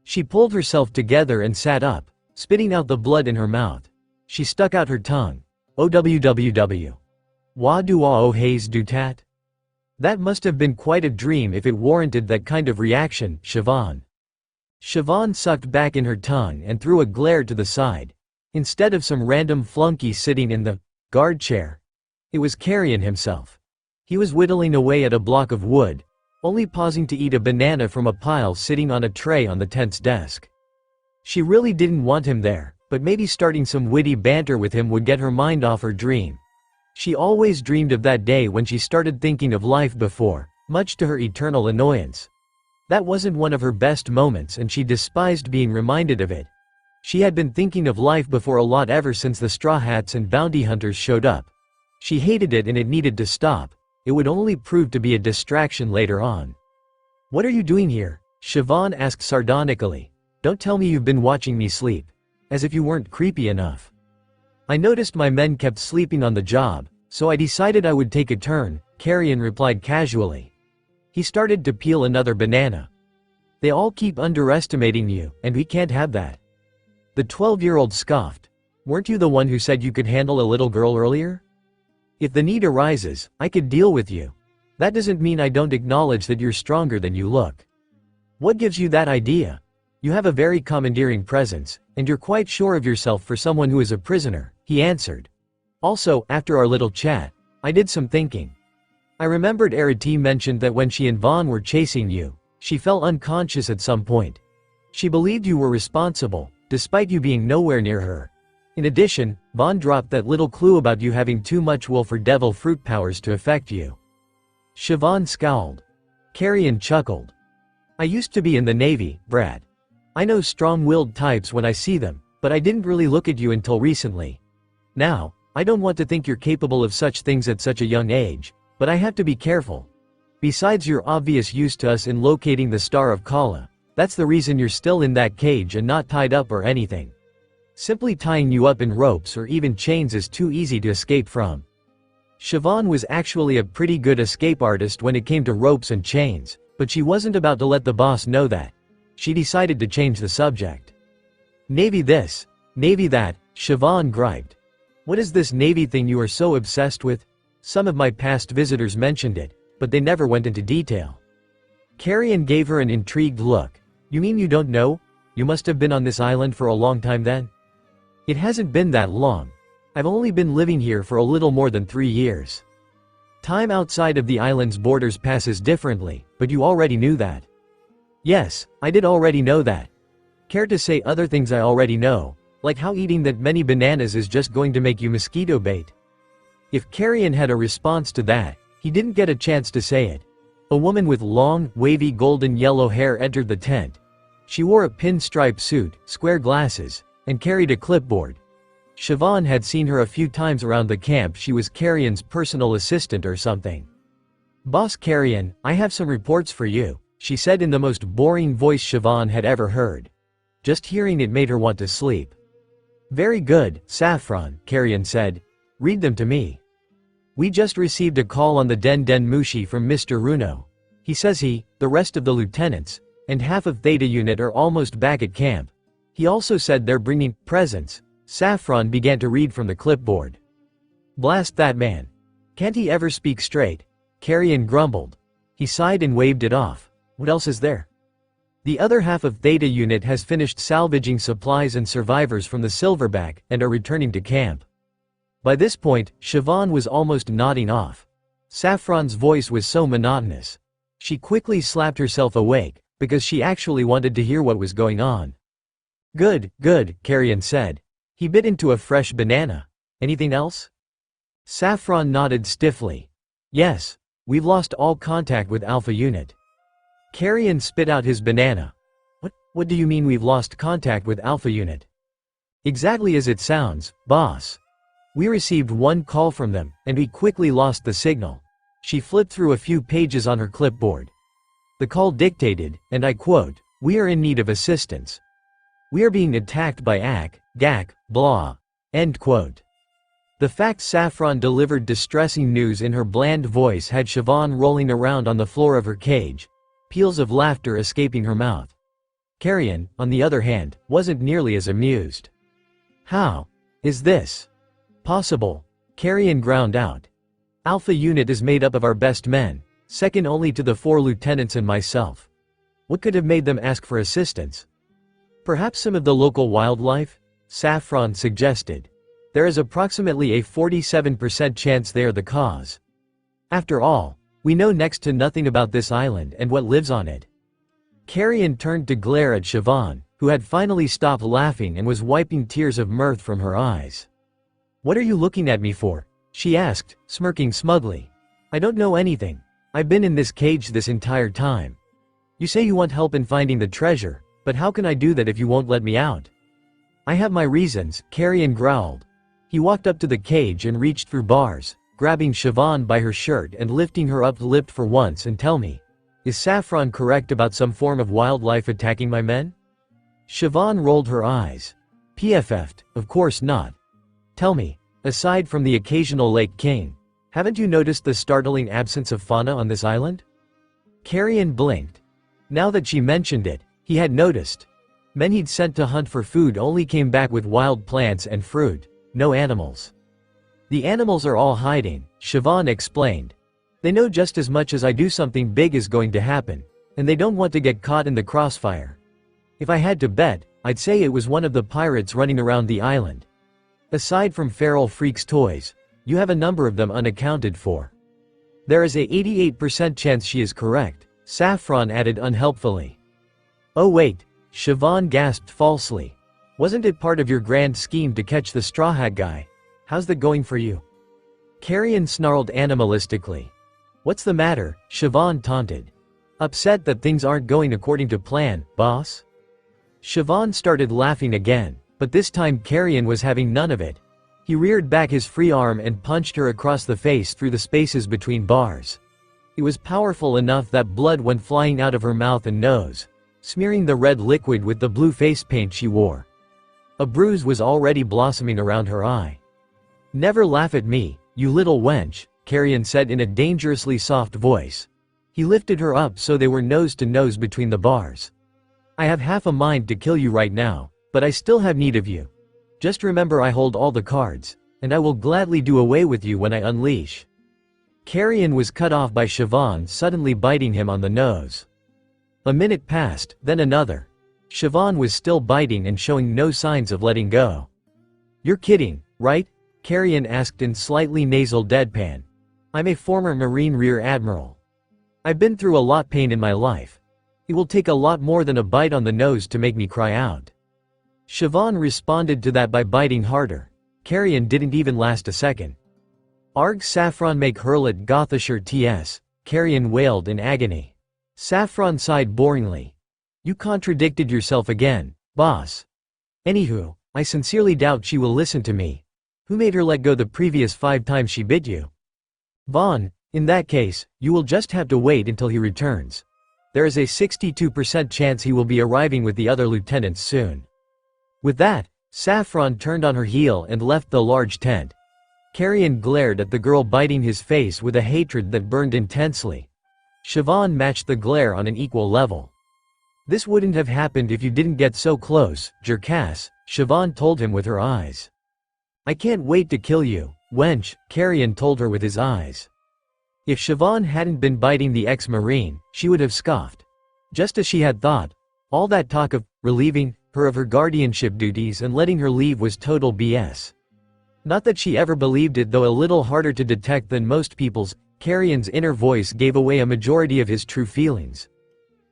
Speaker 3: She pulled herself together and sat up, spitting out the blood in her mouth. She stuck out her tongue. OWWW. Why do OtakuWithHazelEyes do that? That must have been quite a dream if it warranted that kind of reaction, Siobhan. Siobhan sucked back in her tongue and threw a glare to the side. Instead of some random flunky sitting in the guard chair, it was Carrion himself. He was whittling away at a block of wood, only pausing to eat a banana from a pile sitting on a tray on the tent's desk. She really didn't want him there, but maybe starting some witty banter with him would get her mind off her dream. She always dreamed of that day when she started thinking of life before, much to her eternal annoyance. That wasn't one of her best moments, and she despised being reminded of it. She had been thinking of life before a lot ever since the Straw Hats and Bounty Hunters showed up. She hated it and it needed to stop. It would only prove to be a distraction later on. "What are you doing here?" Siobhan asked sardonically. "Don't tell me you've been watching me sleep. As if you weren't creepy enough." "I noticed my men kept sleeping on the job, so I decided I would take a turn," Carrion replied casually. He started to peel another banana. "They all keep underestimating you, and we can't have that." The 12-year-old scoffed. "Weren't you the one who said you could handle a little girl earlier? If the need arises, I could deal with you. That doesn't mean I don't acknowledge that you're stronger than you look." "What gives you that idea? You have a very commandeering presence, and you're quite sure of yourself for someone who is a prisoner," he answered. "Also, after our little chat, I did some thinking. I remembered Arati mentioned that when she and Vaughn were chasing you, she fell unconscious at some point. She believed you were responsible, despite you being nowhere near her. In addition, Vaughn dropped that little clue about you having too much wolf or devil fruit powers to affect you." Siobhan scowled. Carrion chuckled. "I used to be in the Navy, Brad. I know strong-willed types when I see them, but I didn't really look at you until recently. Now, I don't want to think you're capable of such things at such a young age, but I have to be careful. Besides your obvious use to us in locating the Star of Kala, that's the reason you're still in that cage and not tied up or anything. Simply tying you up in ropes or even chains is too easy to escape from." Siobhan was actually a pretty good escape artist when it came to ropes and chains, but she wasn't about to let the boss know that. She decided to change the subject. "Navy this, Navy that," Siobhan griped. "What is this Navy thing you are so obsessed with? Some of my past visitors mentioned it, but they never went into detail." Carrion gave her an intrigued look. "You mean you don't know? You must have been on this island for a long time then?" "It hasn't been that long. I've only been living here for a little more than 3 years. Time outside of the island's borders passes differently, but you already knew that." "Yes, I did already know that. Care to say other things I already know, like how eating that many bananas is just going to make you mosquito bait?" If Carrion had a response to that, he didn't get a chance to say it. A woman with long, wavy golden yellow hair entered the tent. She wore a pinstripe suit, square glasses, and carried a clipboard. Siobhan had seen her a few times around the camp. She was Carrion's personal assistant or something. "Boss Carrion, I have some reports for you," she said in the most boring voice Siobhan had ever heard. Just hearing it made her want to sleep. "Very good, Saffron," Carrion said. "Read them to me." "We just received a call on the Den Den Mushi from Mr. Runo. He says the rest of the lieutenants, and half of Theta Unit are almost back at camp. He also said they're bringing presents." Saffron began to read from the clipboard. "Blast that man. Can't he ever speak straight?" Carrion grumbled. He sighed and waved it off. "What else is there?" "The other half of Theta Unit has finished salvaging supplies and survivors from the Silverback and are returning to camp." By this point, Siobhan was almost nodding off. Saffron's voice was so monotonous. She quickly slapped herself awake, because she actually wanted to hear what was going on. Good, good, Carrion said. He bit into a fresh banana. Anything else? Saffron nodded stiffly. Yes, we've lost all contact with Alpha Unit. Carrion spit out his banana. What do you mean we've lost contact with Alpha Unit? Exactly as it sounds, boss. We received one call from them, and we quickly lost the signal. She flipped through a few pages on her clipboard. The call dictated, and I quote, "We are in need of assistance. We are being attacked by Gak, blah." End quote. The fact Saffron delivered distressing news in her bland voice had Siobhan rolling around on the floor of her cage, peals of laughter escaping her mouth. Carrion, on the other hand, wasn't nearly as amused. How is this possible? Carrion ground out. Alpha Unit is made up of our best men, second only to the 4 lieutenants and myself. What could have made them ask for assistance? Perhaps some of the local wildlife? Saffron suggested. There is approximately a 47% chance they are the cause. After all, we know next to nothing about this island and what lives on it. Carrion turned to glare at Siobhan, who had finally stopped laughing and was wiping tears of mirth from her eyes. What are you looking at me for? She asked, smirking smugly. I don't know anything. I've been in this cage this entire time. You say you want help in finding the treasure, but how can I do that if you won't let me out? I have my reasons, Carrion growled. He walked up to the cage and reached through bars, grabbing Siobhan by her shirt and lifting her up for once and tell me. Is Saffron correct about some form of wildlife attacking my men? Siobhan rolled her eyes. PFF'd, of course not. Tell me, aside from the occasional Lake King, haven't you noticed the startling absence of fauna on this island? Carrion blinked. Now that she mentioned it, he had noticed. Men he'd sent to hunt for food only came back with wild plants and fruit, no animals. The animals are all hiding, Siobhan explained. They know just as much as I do something big is going to happen, and they don't want to get caught in the crossfire. If I had to bet, I'd say it was one of the pirates running around the island. Aside from feral freaks' toys, you have a number of them unaccounted for. There is a 88% chance she is correct, Saffron added unhelpfully. Oh wait, Siobhan gasped falsely. Wasn't it part of your grand scheme to catch the Straw Hat guy? How's that going for you? Carrion snarled animalistically. What's the matter? Siobhan taunted. Upset that things aren't going according to plan, boss? Siobhan started laughing again, but this time Carrion was having none of it. He reared back his free arm and punched her across the face through the spaces between bars. It was powerful enough that blood went flying out of her mouth and nose, smearing the red liquid with the blue face paint she wore. A bruise was already blossoming around her eye. Never laugh at me, you little wench, Carrion said in a dangerously soft voice. He lifted her up so they were nose to nose between the bars. I have half a mind to kill you right now, but I still have need of you. Just remember I hold all the cards, and I will gladly do away with you when I unleash. Carrion was cut off by Siobhan suddenly biting him on the nose. A minute passed, then another. Siobhan was still biting and showing no signs of letting go. You're kidding, right? Carrion asked in slightly nasal deadpan. I'm a former Marine Rear Admiral. I've been through a lot pain in my life. It will take a lot more than a bite on the nose to make me cry out. Siobhan responded to that by biting harder. Carrion didn't even last a second. Arg Saffron make hurlet Gothisher TS, Carrion wailed in agony. Saffron sighed boringly. You contradicted yourself again, boss. Anywho, I sincerely doubt she will listen to me. Who made her let go the previous 5 times she bit you? Vaughn, in that case, you will just have to wait until he returns. There is a 62% chance he will be arriving with the other lieutenants soon. With that, Saffron turned on her heel and left the large tent. Carrion glared at the girl biting his face with a hatred that burned intensely. Siobhan matched the glare on an equal level. This wouldn't have happened if you didn't get so close, jerkass, Siobhan told him with her eyes. I can't wait to kill you, wench, Carrion told her with his eyes. If Siobhan hadn't been biting the ex-Marine, she would have scoffed. Just as she had thought, all that talk of relieving her of her guardianship duties and letting her leave was total BS. Not that she ever believed it, though a little harder to detect than most people's Carrion's inner voice gave away a majority of his true feelings.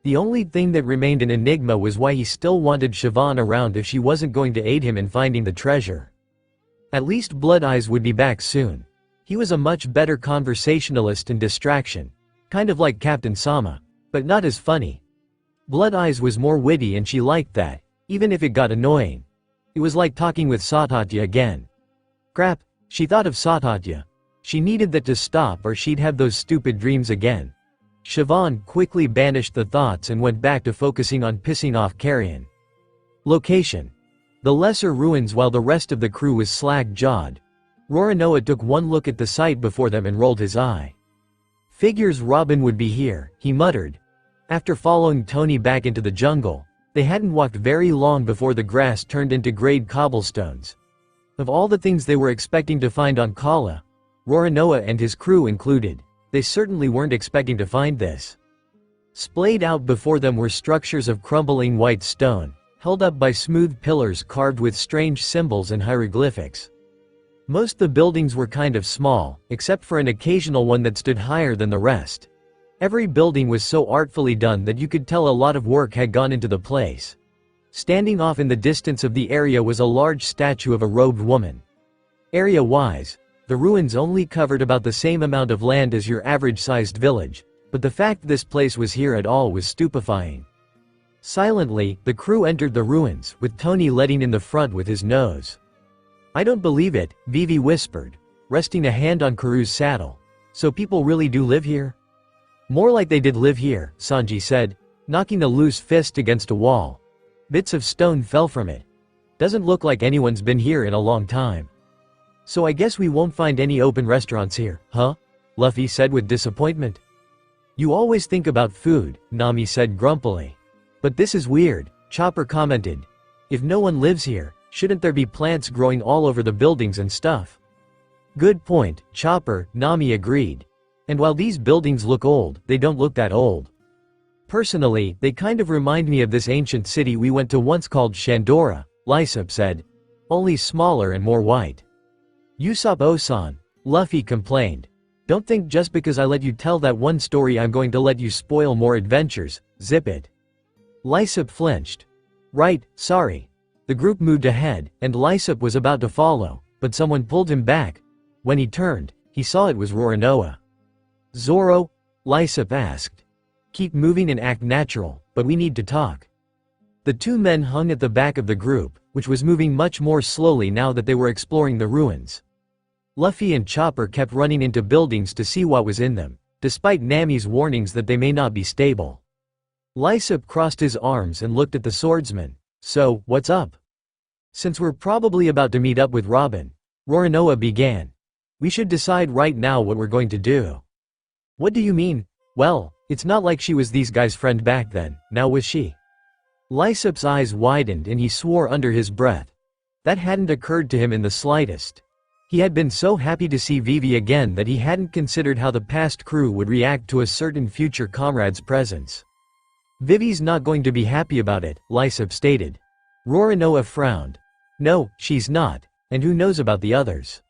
Speaker 3: The only thing that remained an enigma was why he still wanted Siobhan around if she wasn't going to aid him in finding the treasure. At least Blood Eyes would be back soon. He was a much better conversationalist and distraction. Kind of like Captain Sama, but not as funny. Blood Eyes was more witty and she liked that, even if it got annoying. It was like talking with Satatya again. Crap, she thought of Satatya. She needed that to stop or she'd have those stupid dreams again. Siobhan quickly banished the thoughts and went back to focusing on pissing off Carrion. Location: the lesser ruins while the rest of the crew was slack-jawed. Roronoa took one look at the site before them and rolled his eye. Figures Robin would be here, he muttered. After following Tony back into the jungle, they hadn't walked very long before the grass turned into grayed cobblestones. Of all the things they were expecting to find on Kala, Roronoa and his crew included, they certainly weren't expecting to find this. Splayed out before them were structures of crumbling white stone, held up by smooth pillars carved with strange symbols and hieroglyphics. Most the buildings were kind of small, except for an occasional one that stood higher than the rest. Every building was so artfully done that you could tell a lot of work had gone into the place. Standing off in the distance of the area was a large statue of a robed woman. Area-wise, the ruins only covered about the same amount of land as your average-sized village, but the fact this place was here at all was stupefying. Silently, the crew entered the ruins, with Tony letting in the front with his nose. "I don't believe it," Vivi whispered, resting a hand on Karu's saddle. "So people really do live here?" "More like they did live here," Sanji said, knocking a loose fist against a wall. Bits of stone fell from it. "Doesn't look like anyone's been here in a long time." "So I guess we won't find any open restaurants here, huh?" Luffy said with disappointment. "You always think about food," Nami said grumpily. "But this is weird," Chopper commented. "If no one lives here, shouldn't there be plants growing all over the buildings and stuff?" "Good point, Chopper," Nami agreed. "And while these buildings look old, they don't look that old. Personally, they kind of remind me of this ancient city we went to once called Shandora," Lysop said. "Only smaller and more white." "Usopp-Osan," Luffy complained. "Don't think just because I let you tell that one story I'm going to let you spoil more adventures, zip it." Lysop flinched. "Right, sorry." The group moved ahead, and Lysop was about to follow, but someone pulled him back. When he turned, he saw it was Roronoa. "Zoro?" Lysop asked. "Keep moving and act natural, but we need to talk." The two men hung at the back of the group, which was moving much more slowly now that they were exploring the ruins. Luffy and Chopper kept running into buildings to see what was in them, despite Nami's warnings that they may not be stable. Lysop crossed his arms and looked at the swordsman. "So, what's up?" "Since we're probably about to meet up with Robin," Roronoa began, "we should decide right now what we're going to do." "What do you mean?" "Well, it's not like she was these guys' friend back then, now was she?" Lysop's eyes widened and he swore under his breath. That hadn't occurred to him in the slightest. He had been so happy to see Vivi again that he hadn't considered how the past crew would react to a certain future comrade's presence. "Vivi's not going to be happy about it," Lysop stated. Roronoa frowned. "No, she's not, and who knows about the others?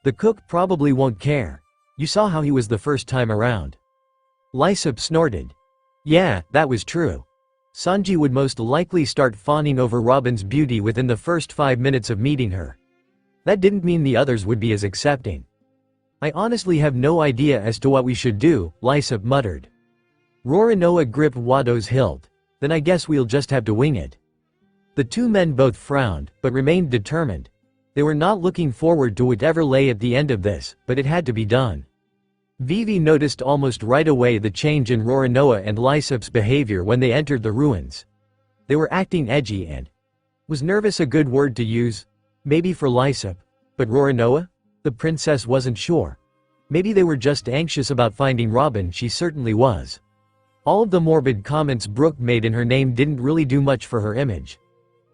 Speaker 3: The cook probably won't care. You saw how he was the first time around." Lysop snorted. "Yeah, that was true. Sanji would most likely start fawning over Robin's beauty within the first 5 minutes of meeting her. That didn't mean the others would be as accepting." "I honestly have no idea as to what we should do," Lysop muttered. Roronoa gripped Watto's hilt. "Then I guess we'll just have to wing it." The two men both frowned, but remained determined. They were not looking forward to whatever lay at the end of this, but it had to be done. Vivi noticed almost right away the change in Roronoa and Lysop's behavior when they entered the ruins. They were acting edgy and... Was nervous a good word to use? Maybe for Lysop. But Roronoa? The princess wasn't sure. Maybe they were just anxious about finding Robin. She certainly was. All of the morbid comments Brooke made in her name didn't really do much for her image.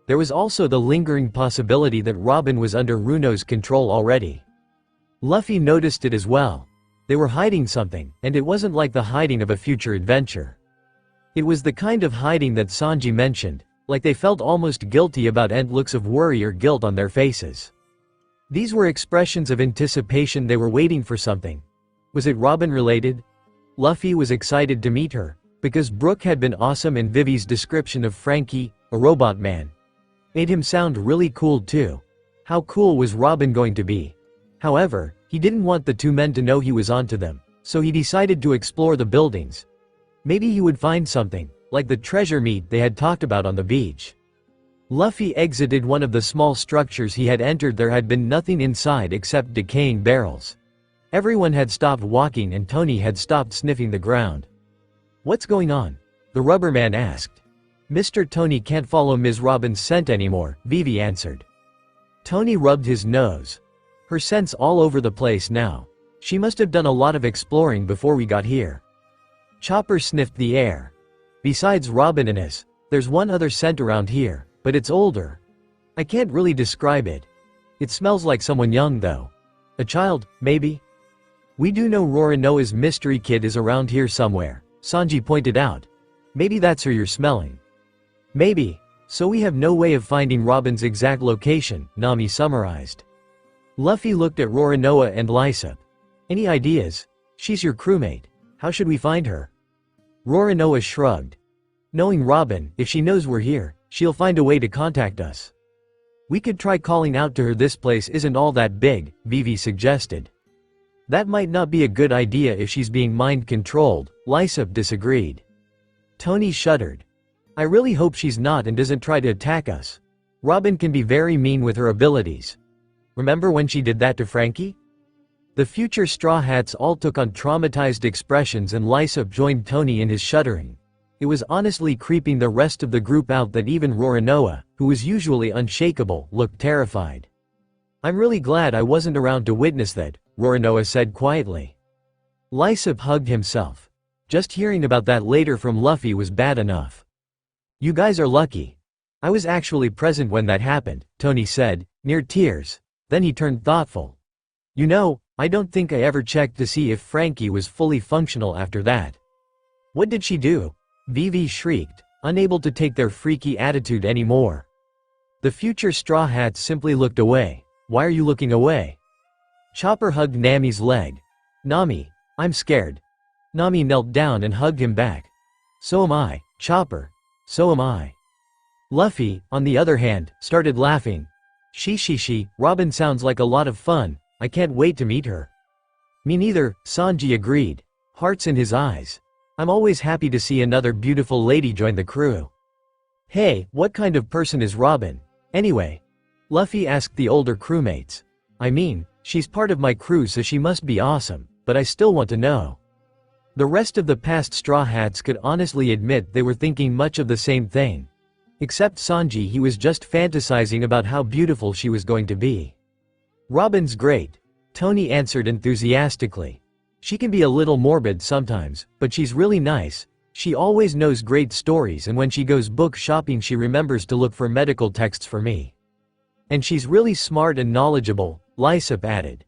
Speaker 3: There was also the lingering possibility that Robin was under Runo's control already. Luffy noticed it as well. They were hiding something, and it wasn't like the hiding of a future adventure. It was the kind of hiding that Sanji mentioned, like they felt almost guilty about and looks of worry or guilt on their faces. These were expressions of anticipation. They were waiting for something. Was it Robin related? Luffy was excited to meet her, because Brooke had been awesome and Vivi's description of Frankie, a robot man, made him sound really cool too. How cool was Robin going to be? However, he didn't want the two men to know he was onto them, so he decided to explore the buildings. Maybe he would find something, like the treasure meat they had talked about on the beach. Luffy exited one of the small structures he had entered. There had been nothing inside except decaying barrels. Everyone had stopped walking and Tony had stopped sniffing the ground. "What's going on?" the rubber man asked. "Mr. Tony can't follow Ms. Robin's scent anymore," Vivi answered. Tony rubbed his nose. "Her scent's all over the place now. She must have done a lot of exploring before we got here." Chopper sniffed the air. "Besides Robin and us, there's one other scent around here, but it's older. I can't really describe it. It smells like someone young though. A child, maybe?" "We do know Roronoa's mystery kid is around here somewhere," Sanji pointed out. "Maybe that's her you're smelling." "Maybe. So we have no way of finding Robin's exact location," Nami summarized. Luffy looked at Roronoa and Lysop. "Any ideas? She's your crewmate. How should we find her?" Roronoa shrugged. "Knowing Robin, if she knows we're here, she'll find a way to contact us." "We could try calling out to her. This place isn't all that big," Vivi suggested. "That might not be a good idea if she's being mind-controlled," Lysop disagreed. Tony shuddered. "I really hope she's not and doesn't try to attack us. Robin can be very mean with her abilities. Remember when she did that to Frankie?" The future Straw Hats all took on traumatized expressions and Lysop joined Tony in his shuddering. It was honestly creeping the rest of the group out that even Roronoa, who was usually unshakable, looked terrified. "I'm really glad I wasn't around to witness that," Roronoa said quietly. Lysop hugged himself. Just hearing about that later from Luffy was bad enough. "You guys are lucky. I was actually present when that happened," Tony said, near tears. Then he turned thoughtful. "You know, I don't think I ever checked to see if Frankie was fully functional after that." "What did she do?" Vivi shrieked, unable to take their freaky attitude anymore. The future Straw Hats simply looked away. "Why are you looking away?" Chopper hugged Nami's leg. "Nami, I'm scared." Nami knelt down and hugged him back. "So am I, Chopper. So am I." Luffy, on the other hand, started laughing. She, Robin sounds like a lot of fun. I can't wait to meet her." "Me neither," Sanji agreed, hearts in his eyes. "I'm always happy to see another beautiful lady join the crew." "Hey, what kind of person is Robin, anyway?" Luffy asked the older crewmates. "I mean, she's part of my crew so she must be awesome, but I still want to know." The rest of the past Straw Hats could honestly admit they were thinking much of the same thing. Except Sanji, he was just fantasizing about how beautiful she was going to be. "Robin's great," Tony answered enthusiastically. "She can be a little morbid sometimes, but she's really nice. She always knows great stories and when she goes book shopping she remembers to look for medical texts for me. And she's really smart and knowledgeable," Lysop added.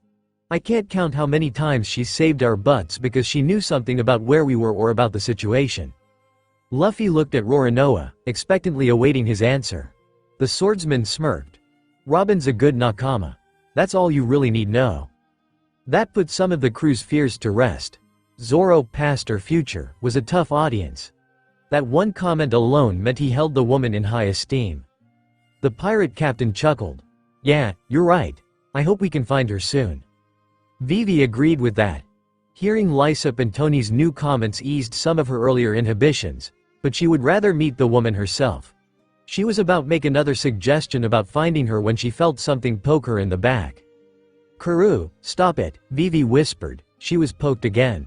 Speaker 3: "I can't count how many times she's saved our butts because she knew something about where we were or about the situation." Luffy looked at Roronoa, expectantly awaiting his answer. The swordsman smirked. "Robin's a good nakama. That's all you really need know." That put some of the crew's fears to rest. Zoro, past or future, was a tough audience. That one comment alone meant he held the woman in high esteem. The pirate captain chuckled. "Yeah, you're right. I hope we can find her soon." Vivi agreed with that. Hearing Lysop and Tony's new comments eased some of her earlier inhibitions, but she would rather meet the woman herself. She was about to make another suggestion about finding her when she felt something poke her in the back. "Karoo, stop it," Vivi whispered. She was poked again.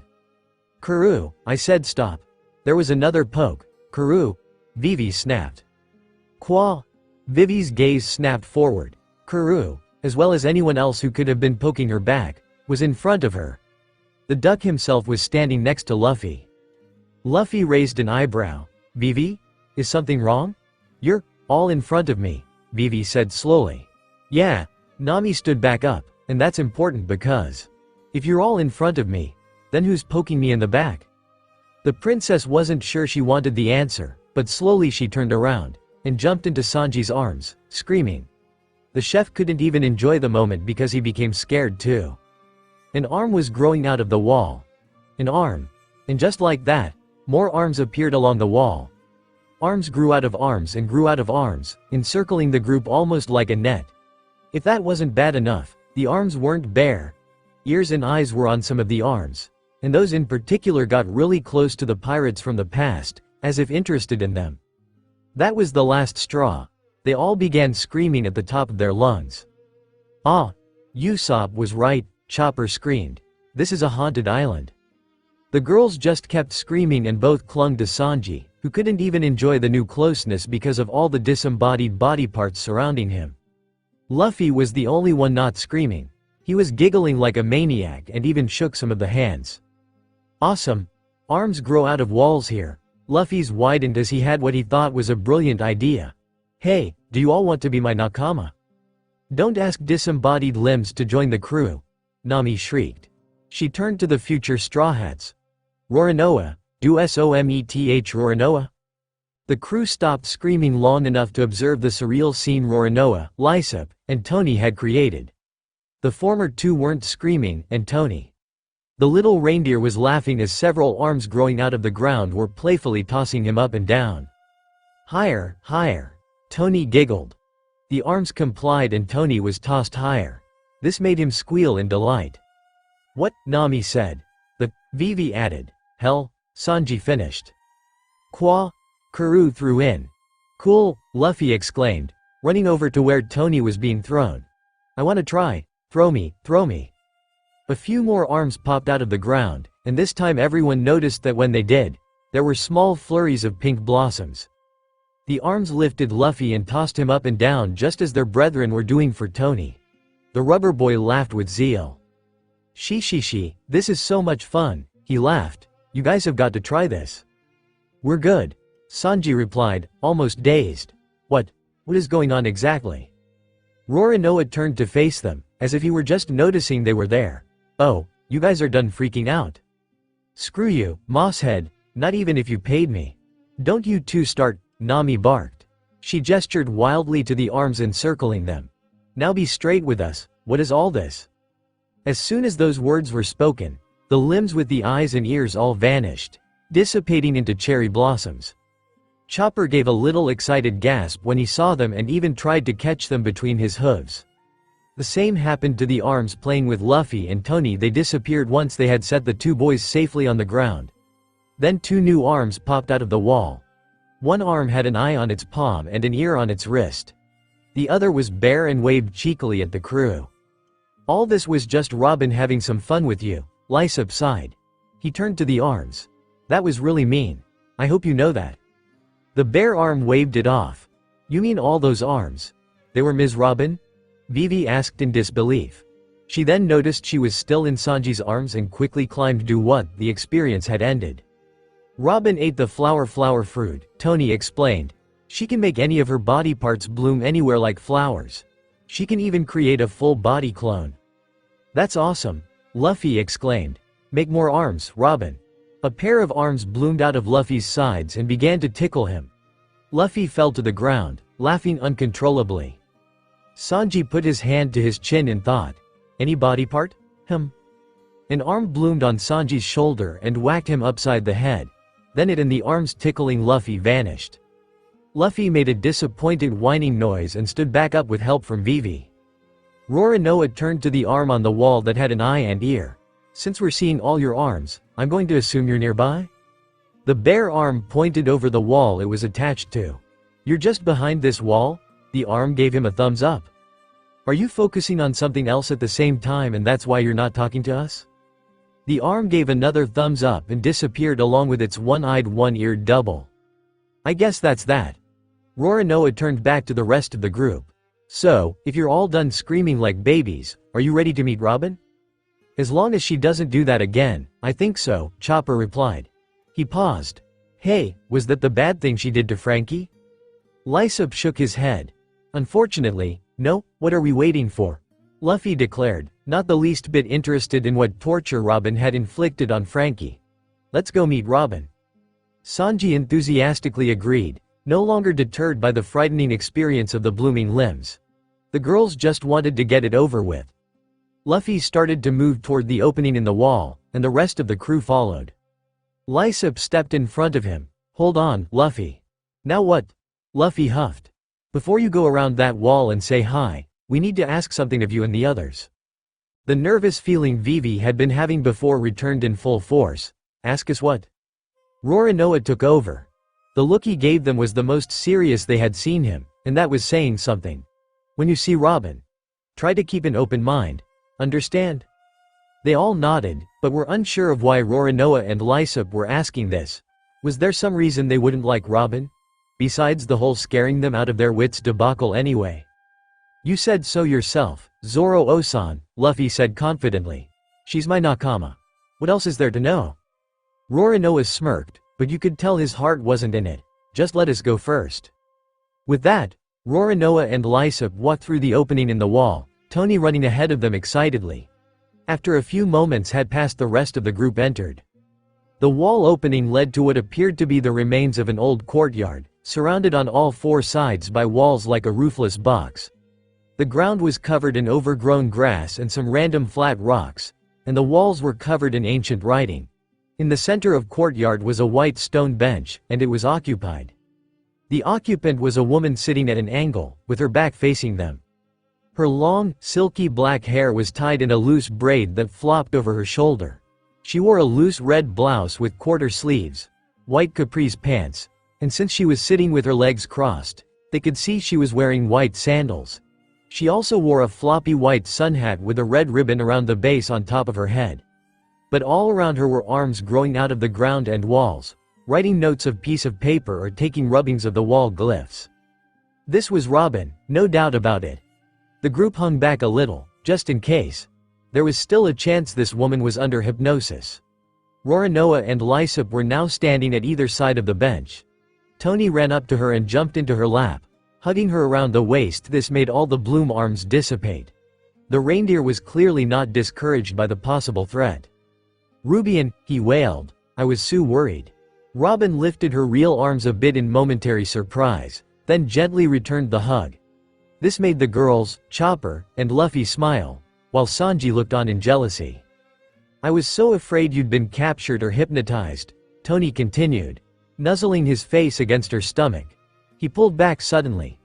Speaker 3: "Karoo, I said stop." There was another poke. "Karoo," Vivi snapped. "Qua?" Vivi's gaze snapped forward. Karoo, as well as anyone else who could have been poking her back, was in front of her. The duck himself was standing next to Luffy. Luffy raised an eyebrow. "Vivi? Is something wrong?" "You're all in front of me," Vivi said slowly. "Yeah." Nami stood back up, and that's important because if you're all in front of me, then who's poking me in the back? The princess wasn't sure she wanted the answer, but slowly she turned around and jumped into Sanji's arms, screaming. The chef couldn't even enjoy the moment because he became scared too. An arm was growing out of the wall. An arm. And just like that, more arms appeared along the wall. Arms grew out of arms and grew out of arms, encircling the group almost like a net. If that wasn't bad enough, the arms weren't bare. Ears and eyes were on some of the arms, and those in particular got really close to the pirates from the past, as if interested in them. That was the last straw. They all began screaming at the top of their lungs. "Ah! Usopp was right," Chopper screamed. "This is a haunted island." The girls just kept screaming and both clung to Sanji, who couldn't even enjoy the new closeness because of all the disembodied body parts surrounding him. Luffy was the only one not screaming. He was giggling like a maniac and even shook some of the hands. "Awesome! Arms grow out of walls here." Luffy's widened as he had what he thought was a brilliant idea. "Hey, do you all want to be my nakama? Don't ask disembodied limbs to join the crew," Nami shrieked. She turned to the future Straw Hats. "Roronoa, do SOMETH Roronoa?" The crew stopped screaming long enough to observe the surreal scene Roronoa, Lysop, and Tony had created. The former two weren't screaming, and Tony. The little reindeer was laughing as several arms growing out of the ground were playfully tossing him up and down. "Higher, higher." Tony giggled. The arms complied and Tony was tossed higher. This made him squeal in delight. "What?" Nami said. "The," Vivi added. "Hell," Sanji finished. "Qua?" Karoo threw in. "Cool," Luffy exclaimed, running over to where Tony was being thrown. "I want to try. Throw me, throw me." A few more arms popped out of the ground, and this time everyone noticed that when they did, there were small flurries of pink blossoms. The arms lifted Luffy and tossed him up and down just as their brethren were doing for Tony. The rubber boy laughed with zeal. She, this is so much fun," he laughed. "You guys have got to try this." "We're good," Sanji replied, almost dazed. What is going on exactly?" Roronoa turned to face them, as if he were just noticing they were there. "Oh, you guys are done freaking out." "Screw you, Mosshead, not even if you paid me. Don't you two start," Nami barked. She gestured wildly to the arms encircling them. "Now be straight with us, what is all this?" As soon as those words were spoken, the limbs with the eyes and ears all vanished, dissipating into cherry blossoms. Chopper gave a little excited gasp when he saw them and even tried to catch them between his hooves. The same happened to the arms playing with Luffy and Tony. They disappeared once they had set the two boys safely on the ground. Then two new arms popped out of the wall. One arm had an eye on its palm and an ear on its wrist. The other was bare and waved cheekily at the crew. "All this was just Robin having some fun with you," Lysop sighed. He turned to the arms. "That was really mean. I hope you know that." The bare arm waved it off. "You mean all those arms? They were Ms. Robin?" Vivi asked in disbelief. She then noticed she was still in Sanji's arms and quickly climbed to what the experience had ended. "Robin ate the flower fruit," Tony explained. "She can make any of her body parts bloom anywhere like flowers. She can even create a full body clone." "That's awesome," Luffy exclaimed. "Make more arms, Robin." A pair of arms bloomed out of Luffy's sides and began to tickle him. Luffy fell to the ground, laughing uncontrollably. Sanji put his hand to his chin and thought, "Any body part? An arm bloomed on Sanji's shoulder and whacked him upside the head. Then it and the arms tickling Luffy vanished. Luffy made a disappointed whining noise and stood back up with help from Vivi. Roronoa turned to the arm on the wall that had an eye and ear. "Since we're seeing all your arms, I'm going to assume you're nearby?" The bare arm pointed over the wall it was attached to. "You're just behind this wall?" The arm gave him a thumbs up. "Are you focusing on something else at the same time and that's why you're not talking to us?" The arm gave another thumbs up and disappeared along with its one-eyed one-eared double. "I guess that's that." Roronoa turned back to the rest of the group. "So, if you're all done screaming like babies, are you ready to meet Robin?" "As long as she doesn't do that again, I think so," Chopper replied. He paused. "Hey, was that the bad thing she did to Frankie?" Lysop shook his head. "Unfortunately, no. What are we waiting for?" Luffy declared, not the least bit interested in what torture Robin had inflicted on Frankie. "Let's go meet Robin." Sanji enthusiastically agreed, no longer deterred by the frightening experience of the blooming limbs. The girls just wanted to get it over with. Luffy started to move toward the opening in the wall, and the rest of the crew followed. Lysop stepped in front of him. "Hold on, Luffy." "Now what?" Luffy huffed. "Before you go around that wall and say hi, we need to ask something of you and the others." The nervous feeling Vivi had been having before returned in full force. "Ask us what?" Roronoa took over. The look he gave them was the most serious they had seen him, and that was saying something. "When you see Robin, try to keep an open mind. Understand?" They all nodded, but were unsure of why Roronoa and Lysop were asking this. Was there some reason they wouldn't like Robin? Besides the whole scaring them out of their wits debacle anyway. "You said so yourself, Zoro-san," Luffy said confidently. "She's my nakama. What else is there to know?" Roronoa smirked, but you could tell his heart wasn't in it. "Just let us go first." With that, Roronoa and Lysop walked through the opening in the wall, Tony running ahead of them excitedly. After a few moments had passed, the rest of the group entered. The wall opening led to what appeared to be the remains of an old courtyard, surrounded on all four sides by walls like a roofless box. The ground was covered in overgrown grass and some random flat rocks, and the walls were covered in ancient writing. In the center of courtyard was a white stone bench, and it was occupied. The occupant was a woman sitting at an angle, with her back facing them. Her long, silky black hair was tied in a loose braid that flopped over her shoulder. She wore a loose red blouse with quarter sleeves, white capris pants, and since she was sitting with her legs crossed, they could see she was wearing white sandals. She also wore a floppy white sun hat with a red ribbon around the base on top of her head. But all around her were arms growing out of the ground and walls, writing notes of piece of paper or taking rubbings of the wall glyphs. This was Robin, no doubt about it. The group hung back a little, just in case. There was still a chance this woman was under hypnosis. Roronoa and Lysop were now standing at either side of the bench. Tony ran up to her and jumped into her lap, hugging her around the waist. This made all the bloom arms dissipate. The reindeer was clearly not discouraged by the possible threat. "Rubian," he wailed. "I was so worried." Robin lifted her real arms a bit in momentary surprise, then gently returned the hug. This made the girls, Chopper, and Luffy smile, while Sanji looked on in jealousy. "I was so afraid you'd been captured or hypnotized," Tony continued, nuzzling his face against her stomach. He pulled back suddenly.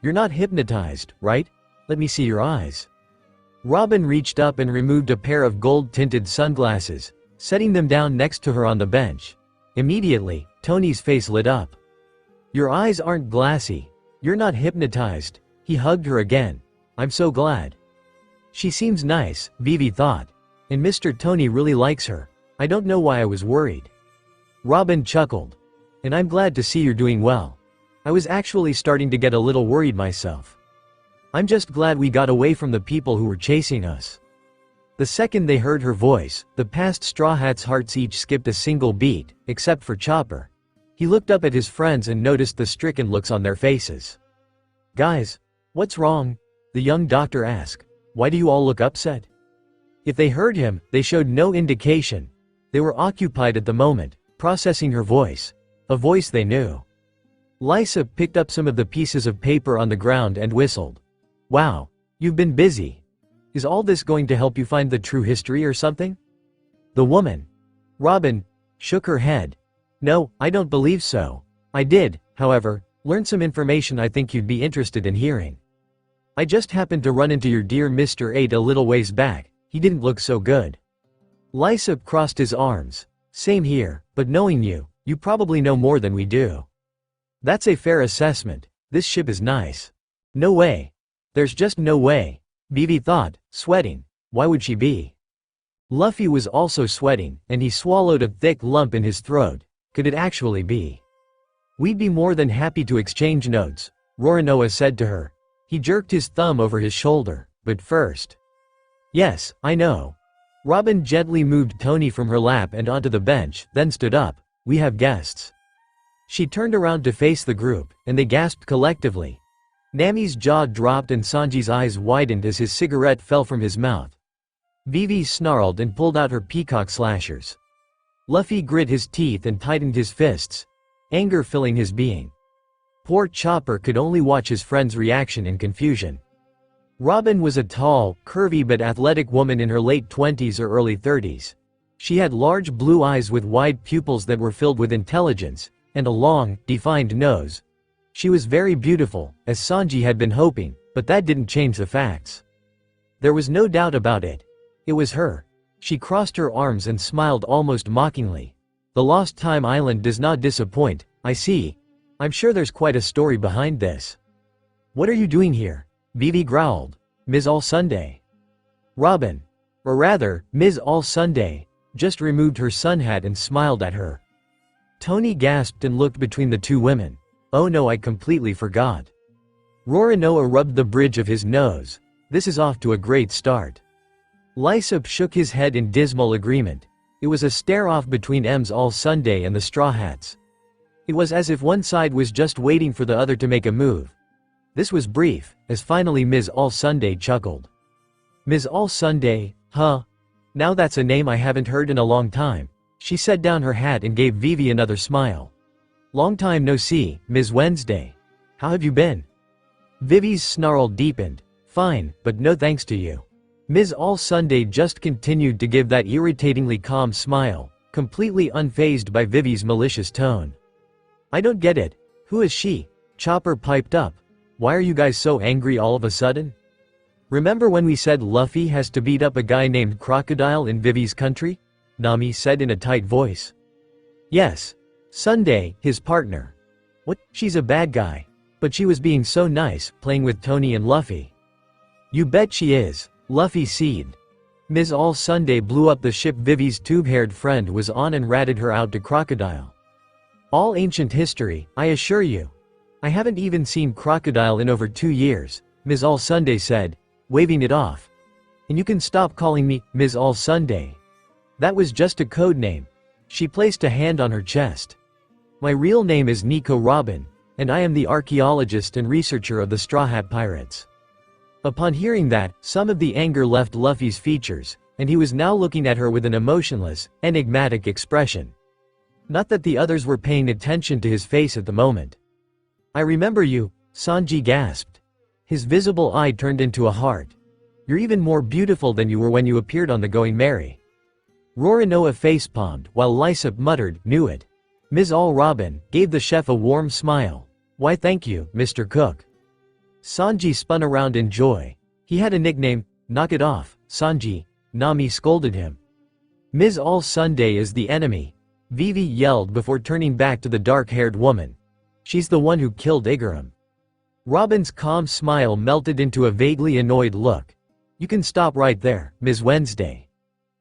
Speaker 3: "You're not hypnotized, right? Let me see your eyes." Robin reached up and removed a pair of gold-tinted sunglasses, setting them down next to her on the bench. Immediately, Tony's face lit up. "Your eyes aren't glassy. You're not hypnotized." He hugged her again. "I'm so glad." "She seems nice," Vivi thought. "And Mr. Tony really likes her. I don't know why I was worried." Robin chuckled. "And I'm glad to see you're doing well. I was actually starting to get a little worried myself. I'm just glad we got away from the people who were chasing us." The second they heard her voice, the past Straw Hats' hearts each skipped a single beat, except for Chopper. He looked up at his friends and noticed the stricken looks on their faces. "Guys, what's wrong?" the young doctor asked. "Why do you all look upset?" If they heard him, they showed no indication. They were occupied at the moment, processing her voice. A voice they knew. Lysop picked up some of the pieces of paper on the ground and whistled. "Wow, you've been busy. Is all this going to help you find the true history or something?" The woman, Robin, shook her head. "No, I don't believe so. I did, however, learn some information I think you'd be interested in hearing. I just happened to run into your dear Mr. 8 a little ways back. He didn't look so good." Lysop crossed his arms. "Same here, but knowing you, you probably know more than we do." "That's a fair assessment. This ship is nice." "No way. There's just no way," Vivi thought, sweating. Why would she be? Luffy was also sweating, and he swallowed a thick lump in his throat. Could it actually be? "We'd be more than happy to exchange notes," Roronoa said to her. He jerked his thumb over his shoulder. "But first." "Yes, I know." Robin gently moved Tony from her lap and onto the bench, then stood up. "We have guests." She turned around to face the group, and they gasped collectively. Nami's jaw dropped and Sanji's eyes widened as his cigarette fell from his mouth. Vivi snarled and pulled out her peacock slashers. Luffy grit his teeth and tightened his fists, anger filling his being. Poor Chopper could only watch his friend's reaction in confusion. Robin was a tall, curvy but athletic woman in her late 20s or early 30s. She had large blue eyes with wide pupils that were filled with intelligence, and a long, defined nose. She was very beautiful, as Sanji had been hoping, but that didn't change the facts. There was no doubt about it. It was her. She crossed her arms and smiled almost mockingly. The Lost Time Island does not disappoint, I see. I'm sure there's quite a story behind this. What are you doing here? Vivi growled. Ms. All Sunday. Robin, or rather, Ms. All Sunday, just removed her sun hat and smiled at her. Tony gasped and looked between the two women. Oh no, I completely forgot. Roronoa rubbed the bridge of his nose. This is off to a great start. Lysop shook his head in dismal agreement. It was a stare-off between Ms. All Sunday and the Straw Hats. It was as if one side was just waiting for the other to make a move. This was brief, as finally Ms. All Sunday chuckled. Ms. All Sunday, huh? Now that's a name I haven't heard in a long time. She set down her hat and gave Vivi another smile. Long time no see, Ms. Wednesday. How have you been? Vivi's snarl deepened. Fine, but no thanks to you. Ms. All Sunday just continued to give that irritatingly calm smile, completely unfazed by Vivi's malicious tone. I don't get it. Who is she? Chopper piped up. Why are you guys so angry all of a sudden? Remember when we said Luffy has to beat up a guy named Crocodile in Vivi's country? Nami said in a tight voice. Yes. Sunday, his partner. What? She's a bad guy. But she was being so nice, playing with Tony and Luffy. You bet she is, Luffy seethed. Ms. All Sunday blew up the ship Vivi's tube-haired friend was on and ratted her out to Crocodile. All ancient history, I assure you. I haven't even seen Crocodile in over 2 years, Ms. All Sunday said, waving it off. And you can stop calling me Ms. All Sunday. That was just a code name. She placed a hand on her chest. My real name is Nico Robin, and I am the archaeologist and researcher of the Straw Hat Pirates. Upon hearing that, some of the anger left Luffy's features, and he was now looking at her with an emotionless, enigmatic expression. Not that the others were paying attention to his face at the moment. I remember you, Sanji gasped. His visible eye turned into a heart. You're even more beautiful than you were when you appeared on the Going Merry. Roronoa facepalmed, while Lysop muttered, knew it. Ms. All Robin gave the chef a warm smile. Why thank you, Mr. Cook. Sanji spun around in joy. He had a nickname, knock it off, Sanji, Nami scolded him. Ms. All Sunday is the enemy, Vivi yelled before turning back to the dark-haired woman. She's the one who killed Igaram. Robin's calm smile melted into a vaguely annoyed look. You can stop right there, Ms. Wednesday.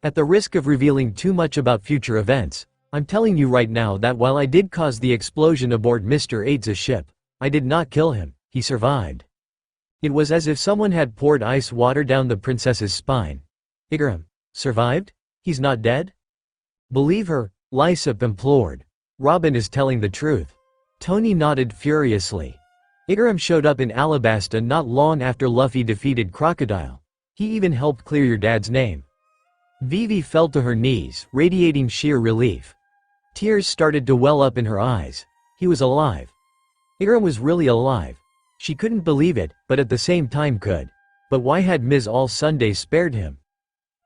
Speaker 3: At the risk of revealing too much about future events, I'm telling you right now that while I did cause the explosion aboard Mr. Aids' ship, I did not kill him, he survived. It was as if someone had poured ice water down the princess's spine. Igaram survived? He's not dead? Believe her, Lysop implored. Robin is telling the truth. Tony nodded furiously. Igaram showed up in Alabasta not long after Luffy defeated Crocodile. He even helped clear your dad's name. Vivi fell to her knees, radiating sheer relief. Tears started to well up in her eyes. He was alive. Igaram was really alive. She couldn't believe it, but at the same time could. But why had Ms. All Sunday spared him?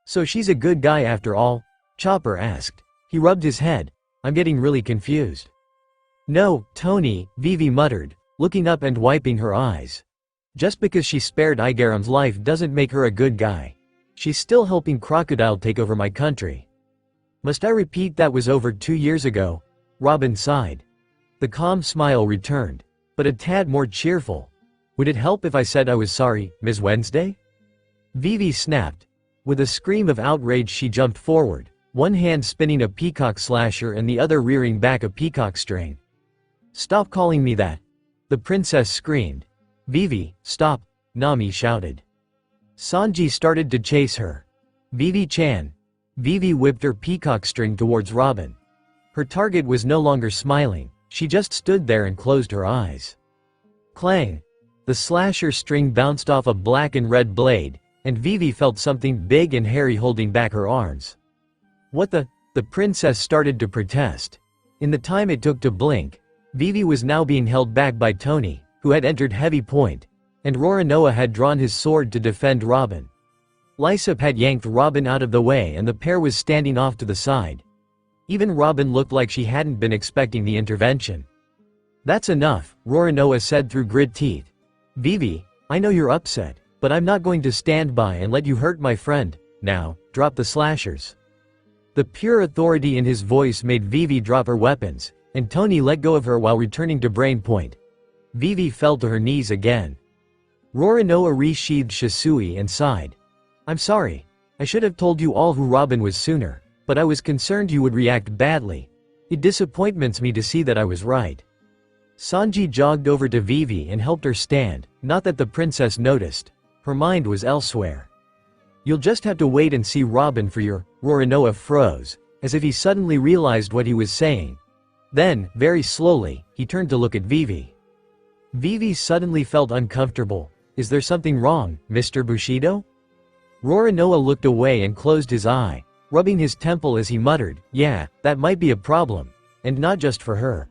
Speaker 3: So she's a good guy after all? Chopper asked. He rubbed his head. I'm getting really confused. No, Tony, Vivi muttered, looking up and wiping her eyes. Just because she spared Igaram's life doesn't make her a good guy. She's still helping Crocodile take over my country. Must I repeat that was over 2 years ago? Robin sighed. The calm smile returned, but a tad more cheerful. Would it help if I said I was sorry, Ms. Wednesday? Vivi snapped. With a scream of outrage she jumped forward, one hand spinning a peacock slasher and the other rearing back a peacock string. Stop calling me that! The princess screamed. Vivi, stop! Nami shouted. Sanji started to chase her. Vivi-chan. Vivi whipped her peacock string towards Robin. Her target was no longer smiling, she just stood there and closed her eyes. Clang! The slasher string bounced off a black and red blade, and Vivi felt something big and hairy holding back her arms. What the? The princess started to protest. In the time it took to blink, Vivi was now being held back by Tony, who had entered heavy point, and Roronoa had drawn his sword to defend Robin. Lysop had yanked Robin out of the way and the pair was standing off to the side. Even Robin looked like she hadn't been expecting the intervention. "That's enough," Roronoa said through grit teeth. "Vivi, I know you're upset, but I'm not going to stand by and let you hurt my friend. Now, drop the slashers." The pure authority in his voice made Vivi drop her weapons, and Tony let go of her while returning to brain point. Vivi fell to her knees again. Roronoa resheathed Shisui and sighed. "I'm sorry. I should have told you all who Robin was sooner, but I was concerned you would react badly. It disappointments me to see that I was right." Sanji jogged over to Vivi and helped her stand, not that the princess noticed. Her mind was elsewhere. "You'll just have to wait and see Robin for your," Roronoa froze, as if he suddenly realized what he was saying. Then, very slowly, he turned to look at Vivi. Vivi suddenly felt uncomfortable. "Is there something wrong, Mr. Bushido?" Roronoa looked away and closed his eye, rubbing his temple as he muttered, "Yeah, that might be a problem. And not just for her."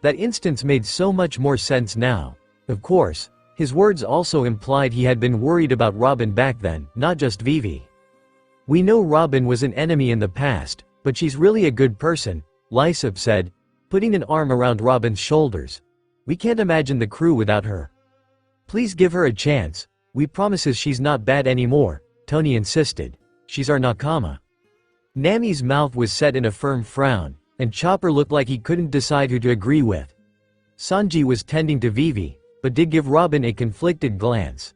Speaker 3: That instance made so much more sense now. Of course, his words also implied he had been worried about Robin back then, not just Vivi. "We know Robin was an enemy in the past, but she's really a good person," Lysop said, putting an arm around Robin's shoulders. "We can't imagine the crew without her. Please give her a chance. We promises she's not bad anymore," Tony insisted. "She's our nakama." Nami's mouth was set in a firm frown, and Chopper looked like he couldn't decide who to agree with. Sanji was tending to Vivi, but did give Robin a conflicted glance.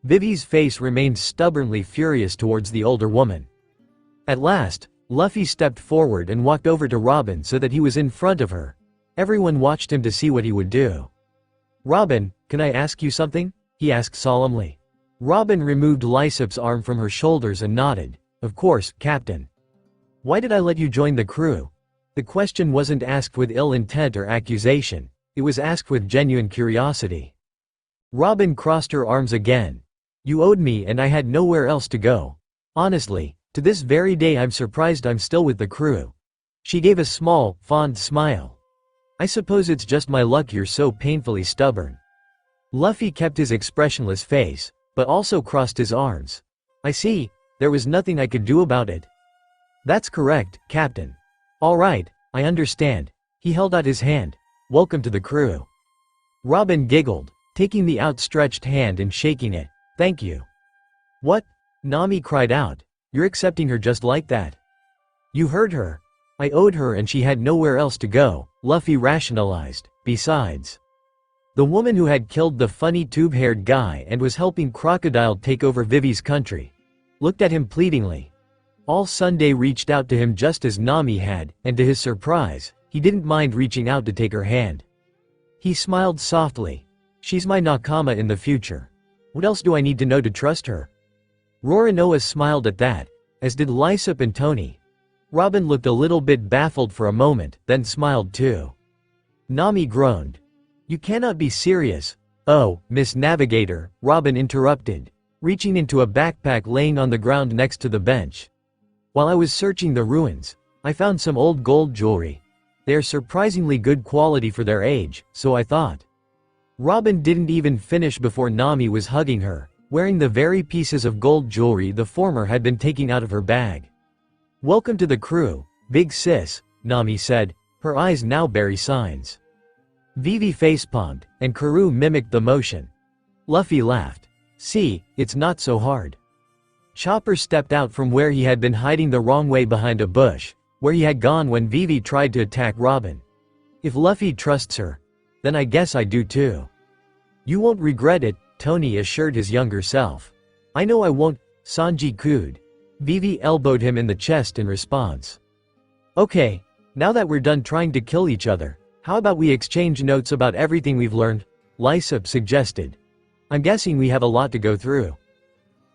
Speaker 3: Vivi's face remained stubbornly furious towards the older woman. At last, Luffy stepped forward and walked over to Robin so that he was in front of her. Everyone watched him to see what he would do. "Robin, can I ask you something?" he asked solemnly. Robin removed Lysop's arm from her shoulders and nodded. "Of course, Captain." "Why did I let you join the crew?" The question wasn't asked with ill intent or accusation. It was asked with genuine curiosity. Robin crossed her arms again. "You owed me and I had nowhere else to go. Honestly, to this very day I'm surprised I'm still with the crew." She gave a small, fond smile. "I suppose it's just my luck you're so painfully stubborn." Luffy kept his expressionless face, but also crossed his arms. "I see, there was nothing I could do about it." "That's correct, Captain." "All right, I understand." He held out his hand. "Welcome to the crew." Robin giggled, taking the outstretched hand and shaking it. "Thank you." "What?" Nami cried out. "You're accepting her just like that?" "You heard her. I owed her and she had nowhere else to go," Luffy rationalized. "Besides, the woman who had killed the funny tube-haired guy and was helping Crocodile take over Vivi's country looked at him pleadingly. All Sunday reached out to him just as Nami had, and to his surprise, he didn't mind reaching out to take her hand. He smiled softly. "She's my nakama in the future. What else do I need to know to trust her?" Roronoa smiled at that, as did Lysop and Tony. Robin looked a little bit baffled for a moment, then smiled too. Nami groaned. "You cannot be serious." "Oh, Miss Navigator," Robin interrupted, reaching into a backpack laying on the ground next to the bench. "While I was searching the ruins, I found some old gold jewelry. They are surprisingly good quality for their age, so I thought." Robin didn't even finish before Nami was hugging her, wearing the very pieces of gold jewelry the former had been taking out of her bag. "Welcome to the crew, big sis," Nami said, her eyes now bearing signs. Vivi facepalmed, and Karoo mimicked the motion. Luffy laughed. "See, it's not so hard." Chopper stepped out from where he had been hiding the wrong way behind a bush, where he had gone when Vivi tried to attack Robin. "If Luffy trusts her, then I guess I do too." "You won't regret it," Tony assured his younger self. "I know I won't," Sanji cooed. Vivi elbowed him in the chest in response. "Okay, now that we're done trying to kill each other, how about we exchange notes about everything we've learned?" Lysop suggested. "I'm guessing we have a lot to go through."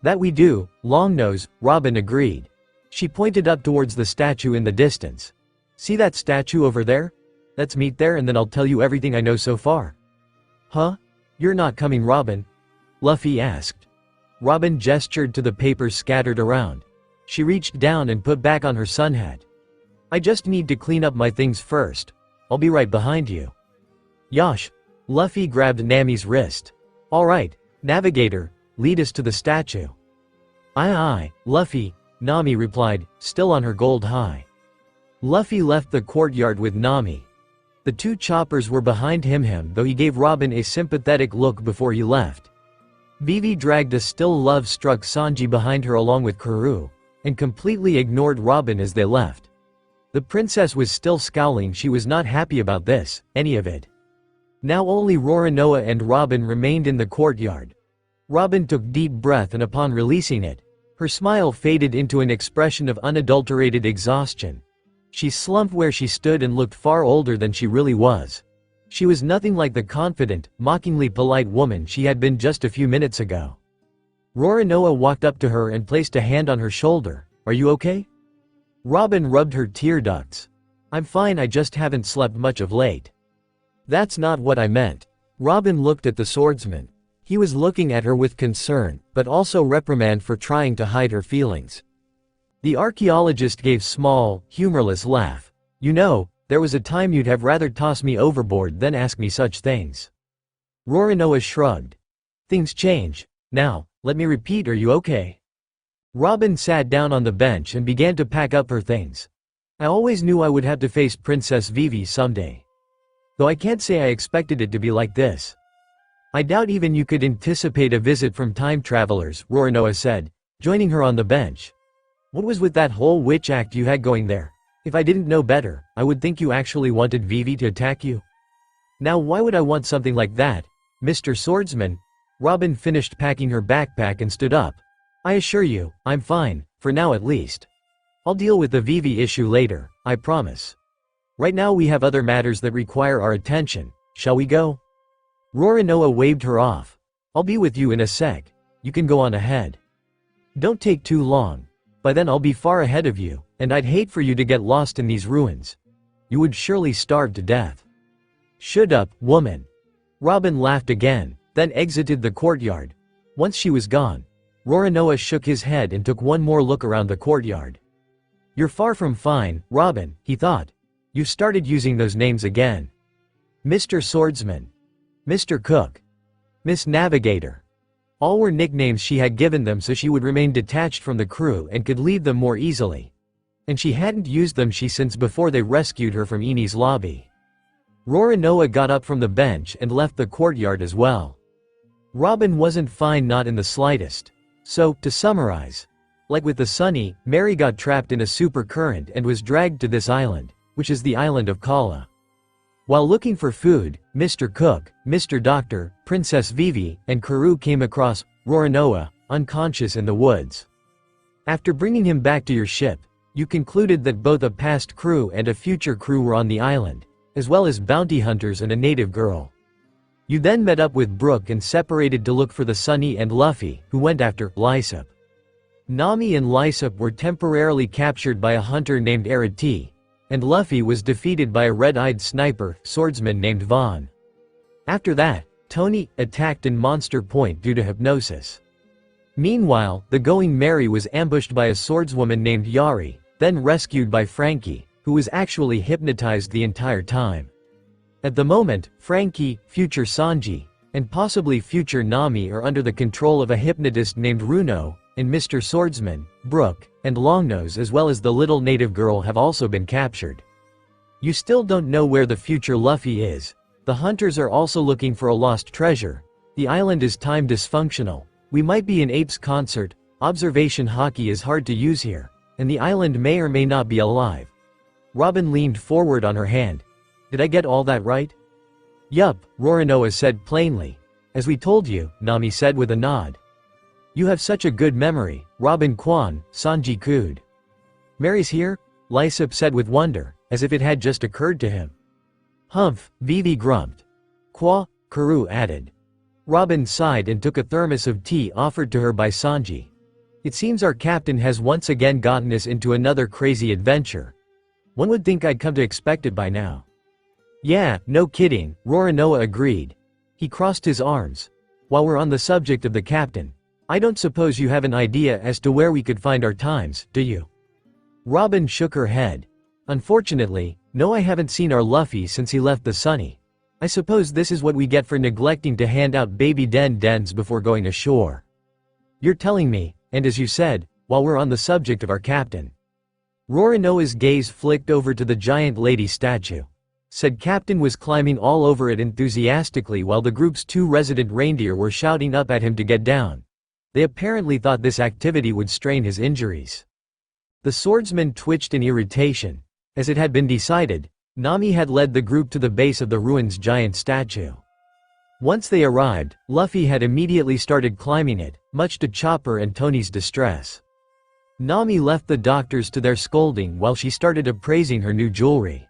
Speaker 3: "That we do, Longnose," Robin agreed. She pointed up towards the statue in the distance. "See that statue over there? Let's meet there and then I'll tell you everything I know so far." "Huh? You're not coming, Robin?" Luffy asked. Robin gestured to the papers scattered around. She reached down and put back on her sun hat. "I just need to clean up my things first. I'll be right behind you." "Yosh." Luffy grabbed Nami's wrist. Alright, navigator, lead us to the statue. Aye aye, Luffy, Nami replied, still on her gold high. Luffy left the courtyard with Nami. The two choppers were behind him though he gave Robin a sympathetic look before he left. Vivi dragged a still love-struck Sanji behind her along with Karoo, and completely ignored Robin as they left. The princess was still scowling. She was not happy about this, any of it. Now only Roronoa and Robin remained in the courtyard. Robin took deep breath and upon releasing it, her smile faded into an expression of unadulterated exhaustion. She slumped where she stood and looked far older than she really was. She was nothing like the confident, mockingly polite woman she had been just a few minutes ago. Roronoa walked up to her and placed a hand on her shoulder. Are you okay? Robin rubbed her tear ducts. I'm fine, I just haven't slept much of late. That's not what I meant. Robin looked at the swordsman. He was looking at her with concern, but also reprimand for trying to hide her feelings. The archaeologist gave small, humorless laugh. You know, there was a time you'd have rather toss me overboard than ask me such things. Roronoa shrugged. Things change. Now, let me repeat, are you okay? Robin sat down on the bench and began to pack up her things. I always knew I would have to face Princess Vivi someday. Though I can't say I expected it to be like this. I doubt even you could anticipate a visit from time travelers, Roronoa said, joining her on the bench. What was with that whole witch act you had going there? If I didn't know better, I would think you actually wanted Vivi to attack you. Now why would I want something like that, Mr. Swordsman? Robin finished packing her backpack and stood up. I assure you, I'm fine, for now at least. I'll deal with the Vivi issue later, I promise. Right now we have other matters that require our attention. Shall we go? Roronoa waved her off. I'll be with you in a sec. You can go on ahead. Don't take too long. By then I'll be far ahead of you, and I'd hate for you to get lost in these ruins. You would surely starve to death. Shut up, woman. Robin laughed again, then exited the courtyard. Once she was gone, Roronoa shook his head and took one more look around the courtyard. You're far from fine, Robin, he thought. You've started using those names again. Mr. Swordsman. Mr. Cook. Miss Navigator. All were nicknames she had given them so she would remain detached from the crew and could leave them more easily. And she hadn't used them since before they rescued her from Eni's lobby. Roronoa got up from the bench and left the courtyard as well. Robin wasn't fine, not in the slightest. So, to summarize, like with the Sunny, Mary got trapped in a super current and was dragged to this island, which is the island of Kala. While looking for food, Mr. Cook, Mr. Doctor, Princess Vivi, and Karoo came across Roronoa, unconscious in the woods. After bringing him back to your ship, you concluded that both a past crew and a future crew were on the island, as well as bounty hunters and a native girl. You then met up with Brook and separated to look for the Sunny and Luffy, who went after Lysop. Nami and Lysop were temporarily captured by a hunter named Arati, and Luffy was defeated by a red-eyed sniper, swordsman named Vaughn. After that, Tony attacked in Monster Point due to hypnosis. Meanwhile, the Going Merry was ambushed by a swordswoman named Yari, then rescued by Frankie, who was actually hypnotized the entire time. At the moment, Frankie, future Sanji, and possibly future Nami are under the control of a hypnotist named Runo, and Mr. Swordsman, Brook, and Longnose as well as the little native girl have also been captured. You still don't know where the future Luffy is. The hunters are also looking for a lost treasure. The island is time dysfunctional. We might be in Ape's concert, observation hockey is hard to use here, and the island may or may not be alive. Robin leaned forward on her hand. Did I get all that right? Yup, Roronoa said plainly. As we told you, Nami said with a nod. You have such a good memory, Robin Kwan, Sanji cooed. Mary's here? Lysop said with wonder, as if it had just occurred to him. Humph, Vivi grumped. Kwa, Karoo added. Robin sighed and took a thermos of tea offered to her by Sanji. It seems our captain has once again gotten us into another crazy adventure. One would think I'd come to expect it by now. Yeah, no kidding, Roronoa agreed. He crossed his arms. While we're on the subject of the captain, I don't suppose you have an idea as to where we could find our times, do you? Robin shook her head. Unfortunately, no, I haven't seen our Luffy since he left the Sunny. I suppose this is what we get for neglecting to hand out baby dens before going ashore. You're telling me, and as you said, while we're on the subject of our captain. Roronoa's gaze flicked over to the giant lady statue. Said captain was climbing all over it enthusiastically while the group's 2 resident reindeer were shouting up at him to get down. They apparently thought this activity would strain his injuries. The swordsman twitched in irritation. As it had been decided, Nami had led the group to the base of the ruin's giant statue. Once they arrived, Luffy had immediately started climbing it, much to Chopper and Tony's distress. Nami left the doctors to their scolding while she started appraising her new jewelry.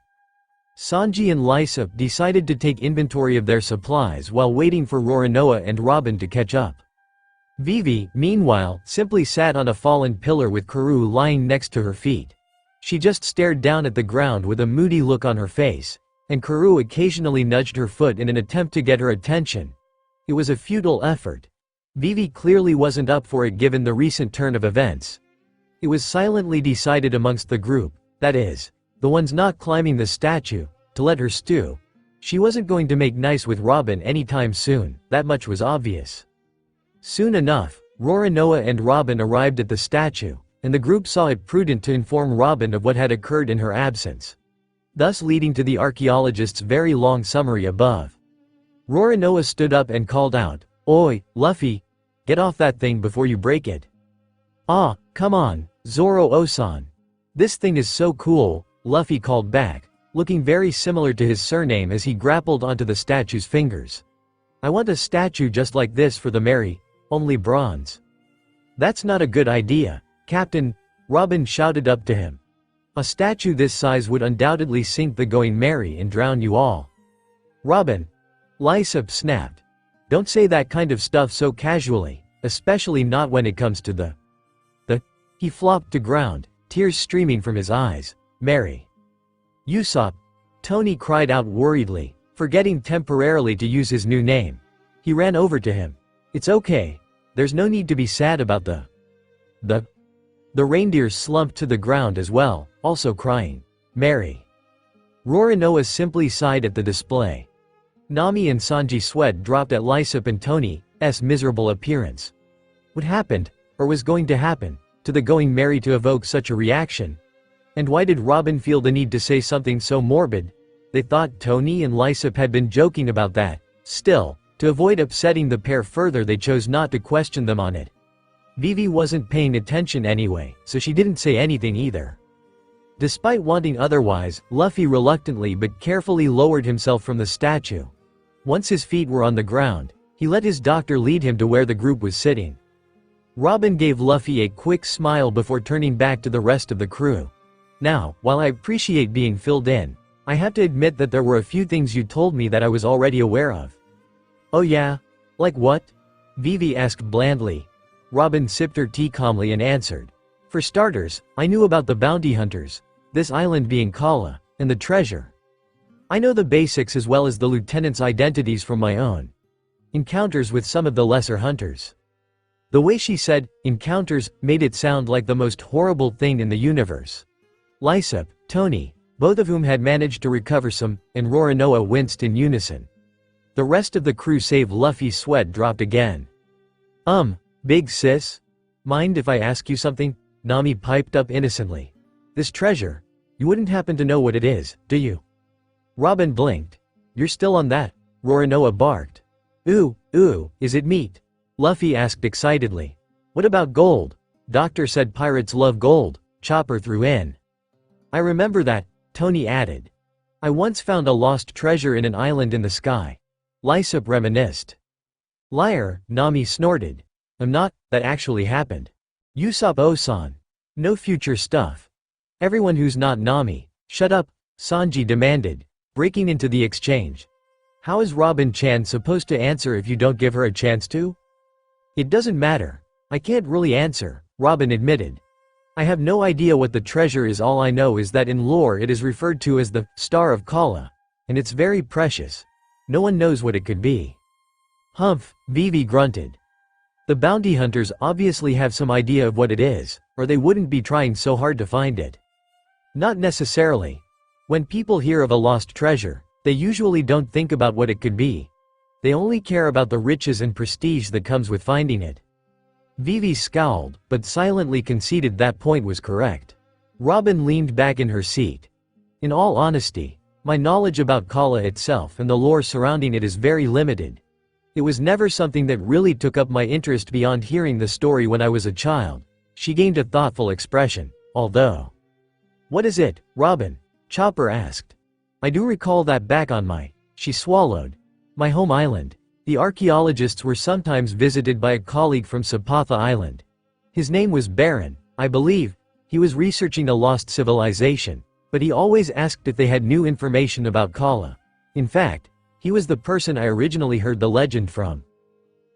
Speaker 3: Sanji and Lysop decided to take inventory of their supplies while waiting for Roronoa and Robin to catch up. Vivi, meanwhile, simply sat on a fallen pillar with Karoo lying next to her feet. She just stared down at the ground with a moody look on her face, and Karoo occasionally nudged her foot in an attempt to get her attention. It was a futile effort. Vivi clearly wasn't up for it given the recent turn of events. It was silently decided amongst the group, that is, the ones not climbing the statue, to let her stew. She wasn't going to make nice with Robin anytime soon, that much was obvious. Soon enough, Roronoa and Robin arrived at the statue, and the group saw it prudent to inform Robin of what had occurred in her absence. Thus leading to the archaeologist's very long summary above. Roronoa stood up and called out, "Oi, Luffy! Get off that thing before you break it." "Ah, come on, Zoro-san. This thing is so cool," Luffy called back, looking very similar to his surname as he grappled onto the statue's fingers. "I want a statue just like this for the Mary, only bronze." "That's not a good idea, Captain," Robin shouted up to him. "A statue this size would undoubtedly sink the Going Merry and drown you all." "Robin," Lysop snapped. "Don't say that kind of stuff so casually, especially not when it comes to the. He flopped to ground, tears streaming from his eyes. "Mary." "Usopp," Tony cried out worriedly, forgetting temporarily to use his new name. He ran over to him. "It's okay. There's no need to be sad about the. The reindeer slumped to the ground as well, also crying. "Mary." Roronoa simply sighed at the display. Nami and Sanji sweat dropped at Lysop and Tony's miserable appearance. What happened, or was going to happen, to the Going Merry to evoke such a reaction? And why did Robin feel the need to say something so morbid? They thought Tony and Lysop had been joking about that. Still, to avoid upsetting the pair further, they chose not to question them on it. Vivi wasn't paying attention anyway, so she didn't say anything either. Despite wanting otherwise, Luffy reluctantly but carefully lowered himself from the statue. Once his feet were on the ground, he let his doctor lead him to where the group was sitting. Robin gave Luffy a quick smile before turning back to the rest of the crew. "Now, while I appreciate being filled in, I have to admit that there were a few things you told me that I was already aware of." "Oh yeah? Like what?" Vivi asked blandly. Robin sipped her tea calmly and answered. "For starters, I knew about the bounty hunters, this island being Kala, and the treasure. I know the basics as well as the lieutenants' identities from my own encounters with some of the lesser hunters." The way she said, "encounters," made it sound like the most horrible thing in the universe. Lysop, Tony, both of whom had managed to recover some, and Roronoa winced in unison. The rest of the crew save Luffy's sweat dropped again. Big sis? Mind if I ask you something?" Nami piped up innocently. "This treasure, you wouldn't happen to know what it is, do you?" Robin blinked. "You're still on that?" Roronoa barked. Ooh, is it meat?" Luffy asked excitedly. "What about gold? Doctor said pirates love gold," Chopper threw in. "I remember that," Tony added. "I once found a lost treasure in an island in the sky." Lysop reminisced. "Liar," Nami snorted. "I'm not, that actually happened." Usopp-san. "No future stuff. Everyone who's not Nami, shut up," Sanji demanded, breaking into the exchange. "How is Robin-chan supposed to answer if you don't give her a chance to?" "It doesn't matter. I can't really answer," Robin admitted. "I have no idea what the treasure is. All I know is that in lore it is referred to as the Star of Kala, and it's very precious. No one knows what it could be." "Humph," Vivi grunted. "The bounty hunters obviously have some idea of what it is, or they wouldn't be trying so hard to find it." "Not necessarily. When people hear of a lost treasure, They usually don't think about what it could be. They only care about the riches and prestige that comes with finding it. Vivi scowled, but silently conceded that point was correct. Robin leaned back in her seat. In all honesty, my knowledge about Kala itself and the lore surrounding it is very limited. It was never something that really took up my interest beyond hearing the story when I was a child. She gained a thoughtful expression, although. What is it, Robin? Chopper asked. I do recall that back on she swallowed. My home island. The archaeologists were sometimes visited by a colleague from Sapatha Island. His name was Baron, I believe. He was researching a lost civilization, but he always asked if they had new information about Kala. In fact, he was the person I originally heard the legend from.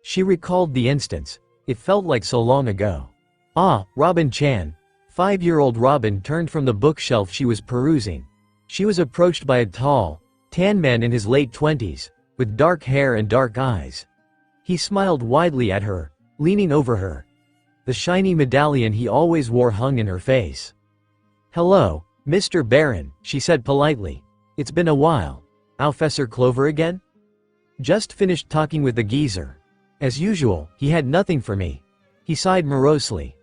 Speaker 3: She recalled the instance. It felt like so long ago. Ah, Robin-chan. 5-year-old Robin turned from the bookshelf she was perusing. She was approached by a tall, tan man in his late 20s, with dark hair and dark eyes. He smiled widely at her, leaning over her. The shiny medallion he always wore hung in her face. Hello, Mr. Baron, she said politely. It's been a while. Professor Clover again? Just finished talking with the geezer. As usual, he had nothing for me. He sighed morosely.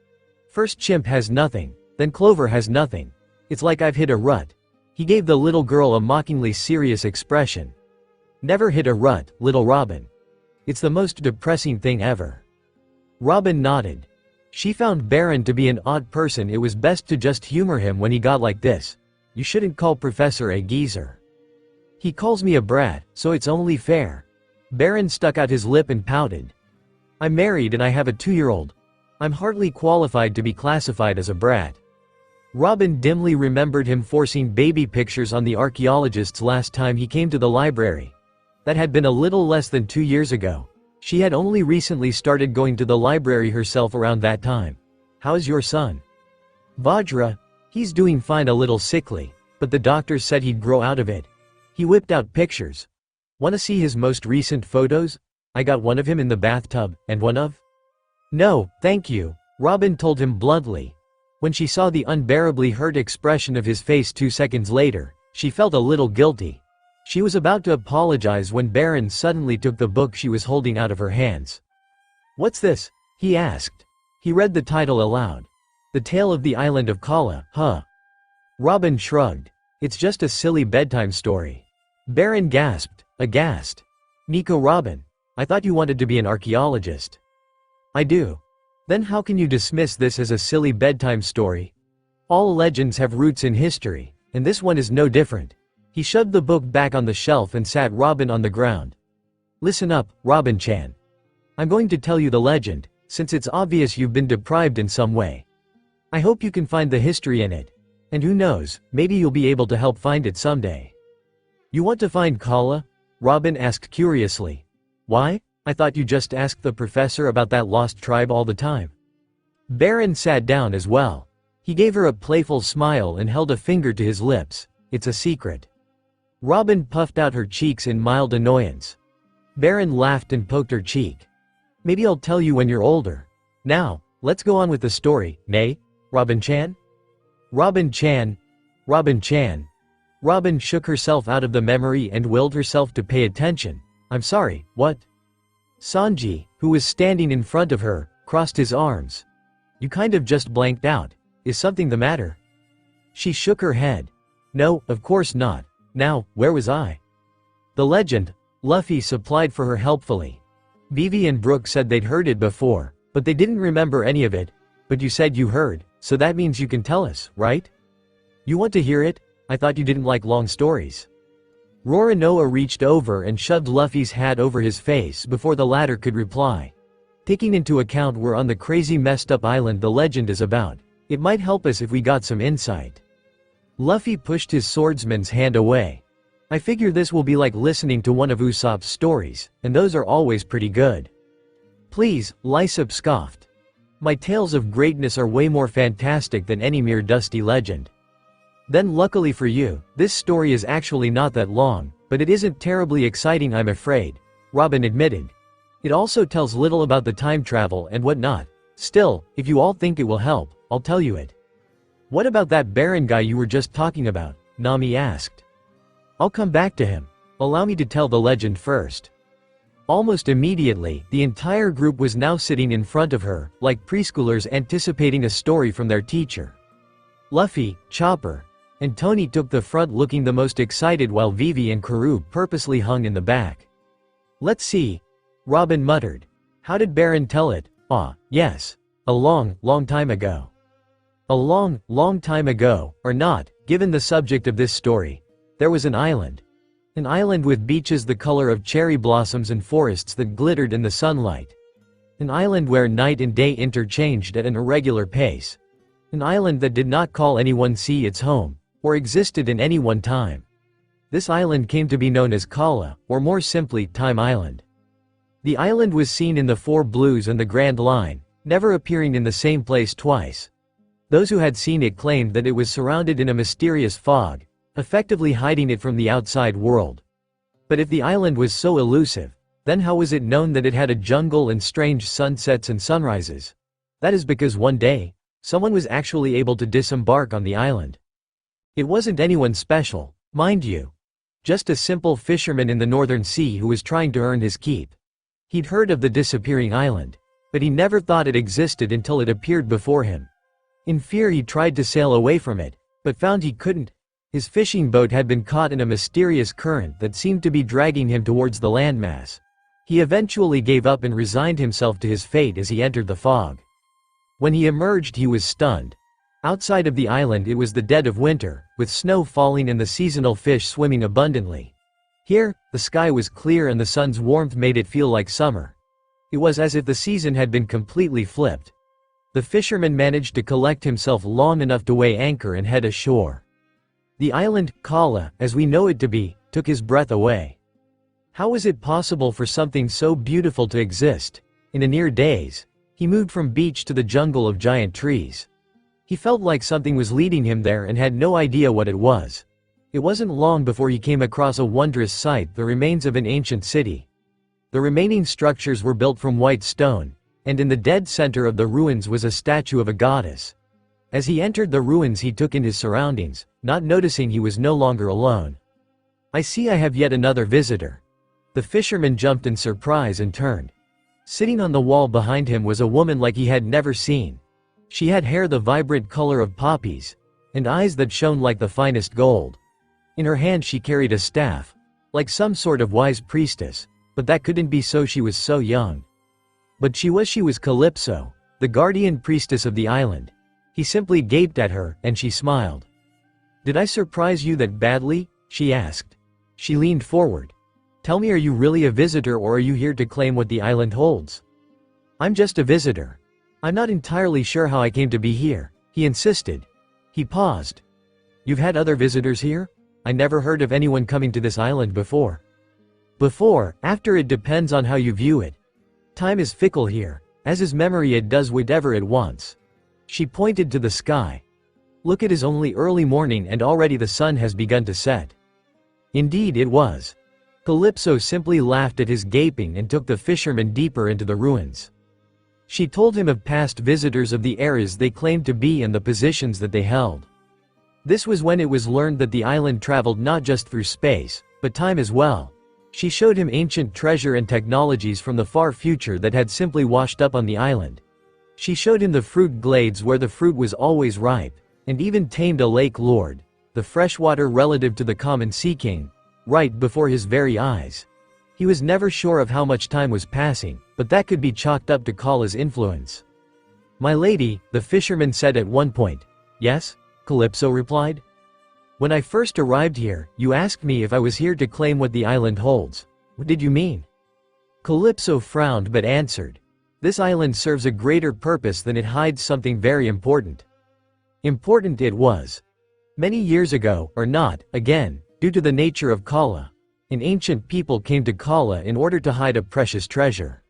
Speaker 3: First Chimp has nothing, then Clover has nothing. It's like I've hit a rut. He gave the little girl a mockingly serious expression. Never hit a rut, little Robin. It's the most depressing thing ever. Robin nodded. She found Baron to be an odd person. It was best to just humor him when he got like this. You shouldn't call Professor a geezer. He calls me a brat, so it's only fair. Baron stuck out his lip and pouted. I'm married and I have a 2-year-old. I'm hardly qualified to be classified as a brat. Robin dimly remembered him forcing baby pictures on the archaeologists last time he came to the library. That had been a little less than 2 years ago. She had only recently started going to the library herself around that time. How's your son? Vajra? He's doing fine, a little sickly, but the doctors said he'd grow out of it. He whipped out pictures. Wanna see his most recent photos? I got one of him in the bathtub, and one of? No, thank you, Robin told him bluntly. When she saw the unbearably hurt expression of his face 2 seconds later, she felt a little guilty. She was about to apologize when Baron suddenly took the book she was holding out of her hands. What's this? He asked. He read the title aloud. The Tale of the Island of Kala, huh? Robin shrugged. It's just a silly bedtime story. Baron gasped, aghast. Nico, Robin, I thought you wanted to be an archaeologist. I do. Then how can you dismiss this as a silly bedtime story? All legends have roots in history, and this one is no different. He shoved the book back on the shelf and sat Robin on the ground. Listen up, Robin-chan. I'm going to tell you the legend, since it's obvious you've been deprived in some way. I hope you can find the history in it. And who knows, maybe you'll be able to help find it someday. You want to find Kala? Robin asked curiously. Why? I thought you just asked the professor about that lost tribe all the time. Baron sat down as well. He gave her a playful smile and held a finger to his lips. It's a secret. Robin puffed out her cheeks in mild annoyance. Baron laughed and poked her cheek. Maybe I'll tell you when you're older. Now, let's go on with the story, nay, Robin-chan? Robin-chan. Robin-chan. Robin shook herself out of the memory and willed herself to pay attention. I'm sorry, what? Sanji, who was standing in front of her, crossed his arms. You kind of just blanked out. Is something the matter? She shook her head. No, of course not. Now, where was I? The legend, Luffy supplied for her helpfully. Vivi and Brooke said they'd heard it before, but they didn't remember any of it. But you said you heard, so that means you can tell us, right? You want to hear it? I thought you didn't like long stories. Roronoa reached over and shoved Luffy's hat over his face before the latter could reply. Taking into account we're on the crazy messed up island the legend is about, it might help us if we got some insight. Luffy pushed his swordsman's hand away. I figure this will be like listening to one of Usopp's stories, and those are always pretty good. Please, Lysop scoffed. My tales of greatness are way more fantastic than any mere dusty legend. Then luckily for you, this story is actually not that long, but it isn't terribly exciting, I'm afraid, Robin admitted. It also tells little about the time travel and whatnot. Still, if you all think it will help, I'll tell you it. What about that Baron guy you were just talking about? Nami asked. I'll come back to him. Allow me to tell the legend first. Almost immediately, the entire group was now sitting in front of her, like preschoolers anticipating a story from their teacher. Luffy, Chopper, and Tony took the front looking the most excited while Vivi and Karoo purposely hung in the back. Let's see. Robin muttered. How did Baron tell it? Ah, yes. A long, long time ago. A long, long time ago, or not, given the subject of this story, there was an island. An island with beaches the color of cherry blossoms and forests that glittered in the sunlight. An island where night and day interchanged at an irregular pace. An island that did not call anyone sea its home, or existed in any one time. This island came to be known as Kala, or more simply, Time Island. The island was seen in the Four Blues and the Grand Line, never appearing in the same place twice. Those who had seen it claimed that it was surrounded in a mysterious fog, effectively hiding it from the outside world. But if the island was so elusive, then how was it known that it had a jungle and strange sunsets and sunrises? That is because one day, someone was actually able to disembark on the island. It wasn't anyone special, mind you. Just a simple fisherman in the northern sea who was trying to earn his keep. He'd heard of the disappearing island, but he never thought it existed until it appeared before him. In fear he tried to sail away from it, but found he couldn't. His fishing boat had been caught in a mysterious current that seemed to be dragging him towards the landmass. He eventually gave up and resigned himself to his fate as he entered the fog. When he emerged he was stunned. Outside of the island it was the dead of winter, with snow falling and the seasonal fish swimming abundantly. Here, the sky was clear and the sun's warmth made it feel like summer. It was as if the season had been completely flipped. The fisherman managed to collect himself long enough to weigh anchor and head ashore. The island, Kala, as we know it to be, took his breath away. How was it possible for something so beautiful to exist? In a mere days, he moved from beach to the jungle of giant trees. He felt like something was leading him there and had no idea what it was. It wasn't long before he came across a wondrous sight, the remains of an ancient city. The remaining structures were built from white stone, and in the dead center of the ruins was a statue of a goddess. As he entered the ruins he took in his surroundings, not noticing he was no longer alone. I see I have yet another visitor. The fisherman jumped in surprise and turned. Sitting on the wall behind him was a woman like he had never seen. She had hair the vibrant color of poppies, and eyes that shone like the finest gold. In her hand she carried a staff, like some sort of wise priestess, but that couldn't be so, she was so young. But she was Calypso, the guardian priestess of the island. He simply gaped at her, and she smiled. "Did I surprise you that badly?" she asked. She leaned forward. "Tell me, are you really a visitor or are you here to claim what the island holds?" "I'm just a visitor. I'm not entirely sure how I came to be here," he insisted. He paused. "You've had other visitors here? I never heard of anyone coming to this island before." "Before, after, it depends on how you view it. Time is fickle here, as is memory, it does whatever it wants." She pointed to the sky. "Look, it is only early morning and already the sun has begun to set." Indeed it was. Calypso simply laughed at his gaping and took the fisherman deeper into the ruins. She told him of past visitors of the eras they claimed to be and the positions that they held. This was when it was learned that the island traveled not just through space, but time as well. She showed him ancient treasure and technologies from the far future that had simply washed up on the island. She showed him the fruit glades where the fruit was always ripe, and even tamed a lake lord, the freshwater relative to the common sea king, right before his very eyes. He was never sure of how much time was passing, but that could be chalked up to Kala's influence. "My lady," the fisherman said at one point. "Yes?" Calypso replied. "When I first arrived here, you asked me if I was here to claim what the island holds. What did you mean?" Calypso frowned but answered. "This island serves a greater purpose than it hides something very important." Important it was. Many years ago, or not, again, due to the nature of Kala, an ancient people came to Kala in order to hide a precious treasure.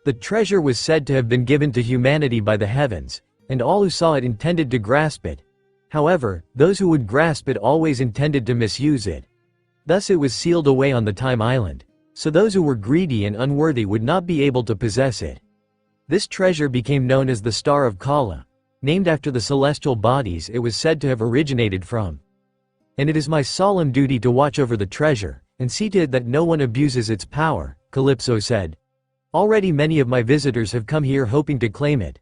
Speaker 3: The treasure was said to have been given to humanity by the heavens, and all who saw it intended to grasp it. However, those who would grasp it always intended to misuse it. Thus it was sealed away on the Time Island, so those who were greedy and unworthy would not be able to possess it. This treasure became known as the Star of Kala, named after the celestial bodies it was said to have originated from. And it is my solemn duty to watch over the treasure, and see to it that no one abuses its power," Calypso said. "Already many of my visitors have come here hoping to claim it.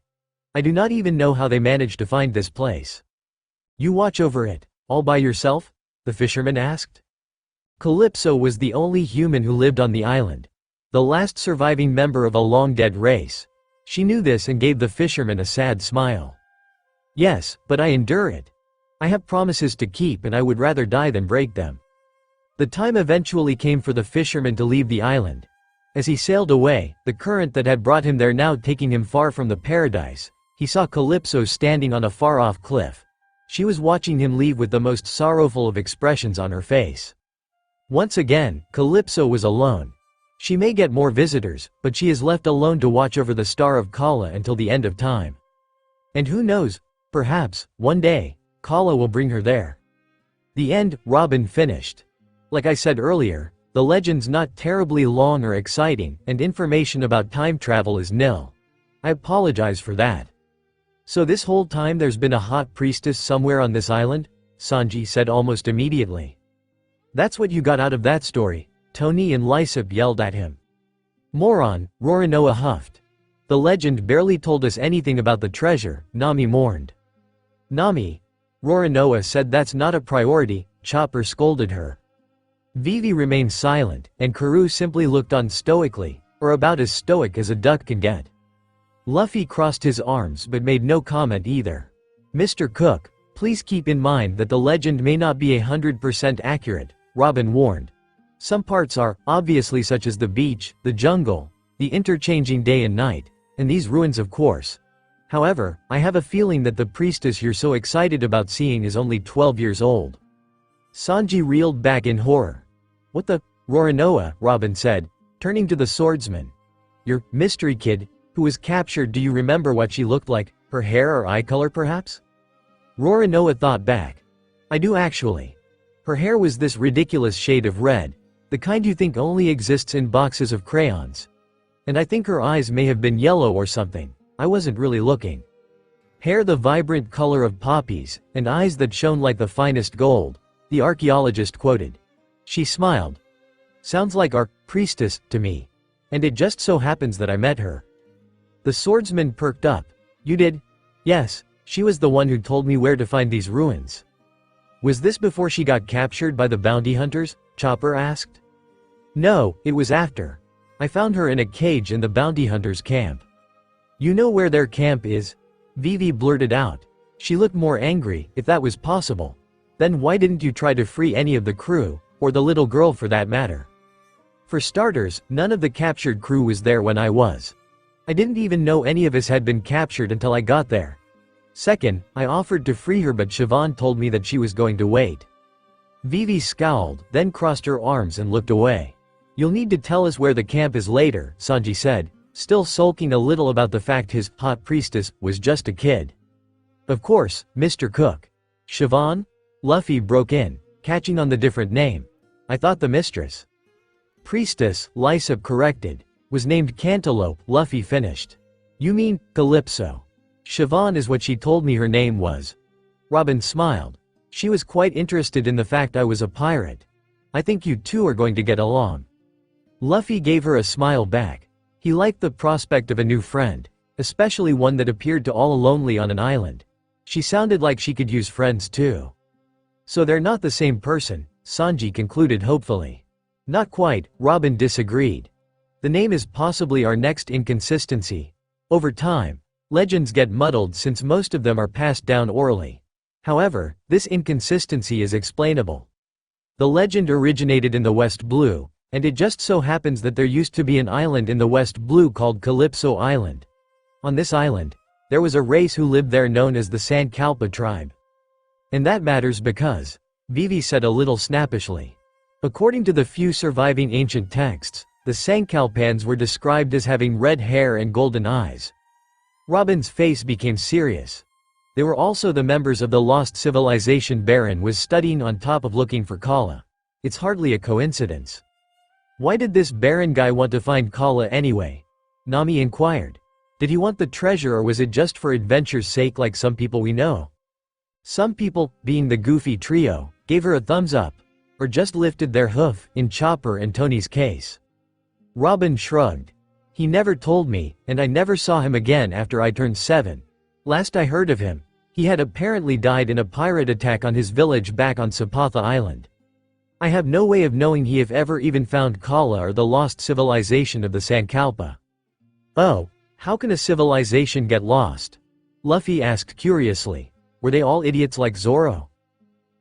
Speaker 3: I do not even know how they managed to find this place." "You watch over it, all by yourself?" the fisherman asked. Calypso was the only human who lived on the island, the last surviving member of a long-dead race. She knew this and gave the fisherman a sad smile. "Yes, but I endure it. I have promises to keep and I would rather die than break them." The time eventually came for the fisherman to leave the island. As he sailed away, the current that had brought him there now taking him far from the paradise, he saw Calypso standing on a far-off cliff. She was watching him leave with the most sorrowful of expressions on her face. Once again, Calypso was alone. She may get more visitors, but she is left alone to watch over the Star of Kala until the end of time. And who knows, perhaps, one day, Kala will bring her there. The end. Robin finished. Like I said earlier, the legend's not terribly long or exciting, and information about time travel is nil. I apologize for that. "So this whole time there's been a hot priestess somewhere on this island?" Sanji said almost immediately. "That's what you got out of that story," Tony and Lysop yelled at him. "Moron," Roronoa huffed. "The legend barely told us anything about the treasure," Nami mourned. "Nami," Roronoa said, "that's not a priority," Chopper scolded her. Vivi remained silent, and Karoo simply looked on stoically, or about as stoic as a duck can get. Luffy crossed his arms but made no comment either. "Mr. Cook, please keep in mind that the legend may not be 100% accurate," Robin warned. "Some parts are, obviously, such as the beach, the jungle, the interchanging day and night, and these ruins of course. However, I have a feeling that the priestess you're so excited about seeing is only 12 years old." Sanji reeled back in horror. "What the, Roronoa," Robin said, turning to the swordsman. "Your mystery kid, who was captured, do you remember what she looked like, her hair or eye color perhaps?" Roronoa thought back. "I do actually. Her hair was this ridiculous shade of red, the kind you think only exists in boxes of crayons. And I think her eyes may have been yellow or something. I wasn't really looking. Hair the vibrant color of poppies, and eyes that shone like the finest gold," the archaeologist quoted. She smiled. "Sounds like our priestess to me. And it just so happens that I met her." The swordsman perked up. "You did?" "Yes, she was the one who told me where to find these ruins." "Was this before she got captured by the bounty hunters?" Chopper asked. "No, it was after. I found her in a cage in the bounty hunters' camp." "You know where their camp is?" Vivi blurted out. She looked more angry, if that was possible. "Then why didn't you try to free any of the crew, or the little girl for that matter? For starters, none of the captured crew was there when I was. I didn't even know any of us had been captured until I got there. Second, I offered to free her but Siobhan told me that she was going to wait." Vivi scowled, then crossed her arms and looked away. "You'll need to tell us where the camp is later," Sanji said, still sulking a little about the fact his hot priestess was just a kid. "Of course, Mr. Cook." "Siobhan?" Luffy broke in, catching on the different name. "I thought the mistress." "Priestess," Lysop corrected, "was named Cantaloupe," Luffy finished. "You mean, Calypso. Siobhan is what she told me her name was." Robin smiled. She was quite interested in the fact I was a pirate. "I think you two are going to get along." Luffy gave her a smile back. He liked the prospect of a new friend, especially one that appeared to all lonely on an island. She sounded like she could use friends too. "So they're not the same person," Sanji concluded hopefully. "Not quite," Robin disagreed. "The name is possibly our next inconsistency. Over time, legends get muddled since most of them are passed down orally. However, this inconsistency is explainable. The legend originated in the West Blue, and it just so happens that there used to be an island in the West Blue called Calypso Island. On this island, there was a race who lived there known as the Sankalpa tribe. And that matters because," Vivi said a little snappishly. "According to the few surviving ancient texts, the Sankalpans were described as having red hair and golden eyes." Robin's face became serious. They were also the members of the lost civilization Baron was studying on top of looking for Kala. It's hardly a coincidence. "Why did this Baron guy want to find Kala anyway?" Nami inquired. "Did he want the treasure or was it just for adventure's sake like some people we know?" Some people, being the Goofy trio, gave her a thumbs up. or just lifted their hoof, in Chopper and Tony's case. Robin shrugged. He never told me, and I never saw him again after I turned 7. Last I heard of him, he had apparently died in a pirate attack on his village back on Sapatha Island. I have no way of knowing he if ever even found Kala or the lost civilization of the Sankalpa. Oh, how can a civilization get lost? Luffy asked curiously. Were they all idiots like Zoro?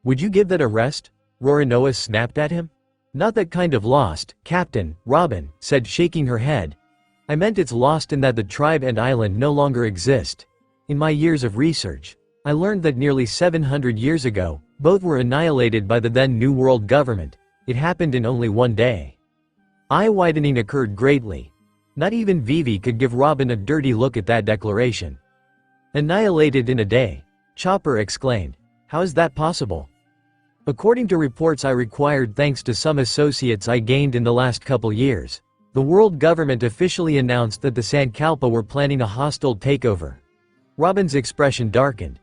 Speaker 3: Would you give that a rest? Roronoa snapped at him. Not that kind of lost, Captain, Robin said, shaking her head. I meant it's lost in that the tribe and island no longer exist. In my years of research, I learned that nearly 700 years ago, both were annihilated by the then New World government. It happened in only one day. Eye widening occurred greatly. Not even Vivi could give Robin a dirty look at that declaration. Annihilated in a day, Chopper exclaimed. How is that possible? According to reports I required thanks to some associates I gained in the last couple years, the world government officially announced that the Sankalpa were planning a hostile takeover. Robin's expression darkened.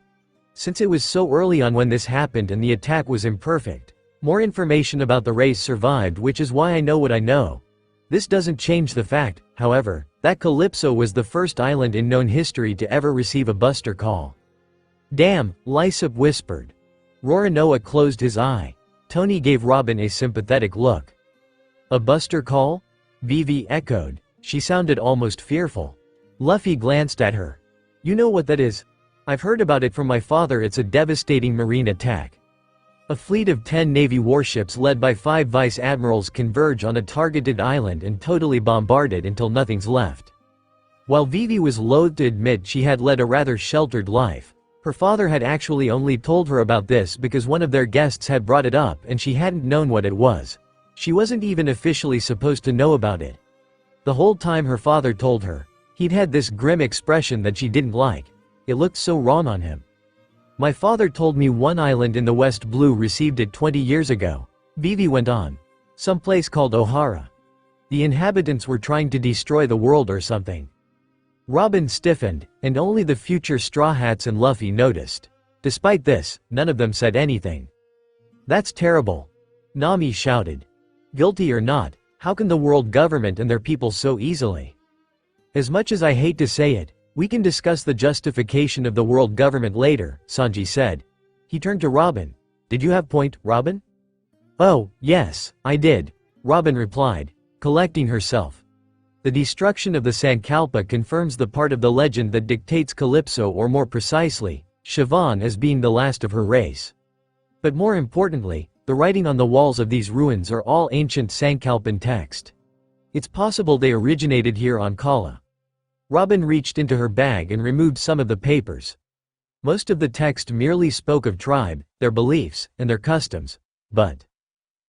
Speaker 3: Since it was so early on when this happened and the attack was imperfect, more information about the race survived, which is why I know what I know. This doesn't change the fact, however, that Calypso was the first island in known history to ever receive a buster call. Damn, Lysop whispered. Roronoa closed his eye. Tony gave Robin a sympathetic look. A buster call? Vivi echoed. She sounded almost fearful. Luffy glanced at her. You know what that is? I've heard about it from my father. It's a devastating marine attack. A fleet of 10 Navy warships led by 5 vice admirals converge on a targeted island and totally bombard it until nothing's left. While Vivi was loath to admit she had led a rather sheltered life, her father had actually only told her about this because one of their guests had brought it up and she hadn't known what it was. She wasn't even officially supposed to know about it. The whole time her father told her, he'd had this grim expression that she didn't like. It looked so wrong on him. My father told me one island in the West Blue received it 20 years ago, Vivi went on. Some place called Ohara. The inhabitants were trying to destroy the world or something. Robin stiffened, and only the future Straw Hats and Luffy noticed. Despite this, none of them said anything. That's terrible. Nami shouted. Guilty or not, how can the world government and their people so easily? As much as I hate to say it, we can discuss the justification of the world government later, Sanji said. He turned to Robin. Did you have point, Robin? Oh, yes, I did, Robin replied, collecting herself. The destruction of the Sankalpa confirms the part of the legend that dictates Calypso, or more precisely, Siobhan, as being the last of her race. But more importantly, the writing on the walls of these ruins are all ancient Sankalpan text. It's possible they originated here on Kala. Robin reached into her bag and removed some of the papers. Most of the text merely spoke of tribe, their beliefs, and their customs, but...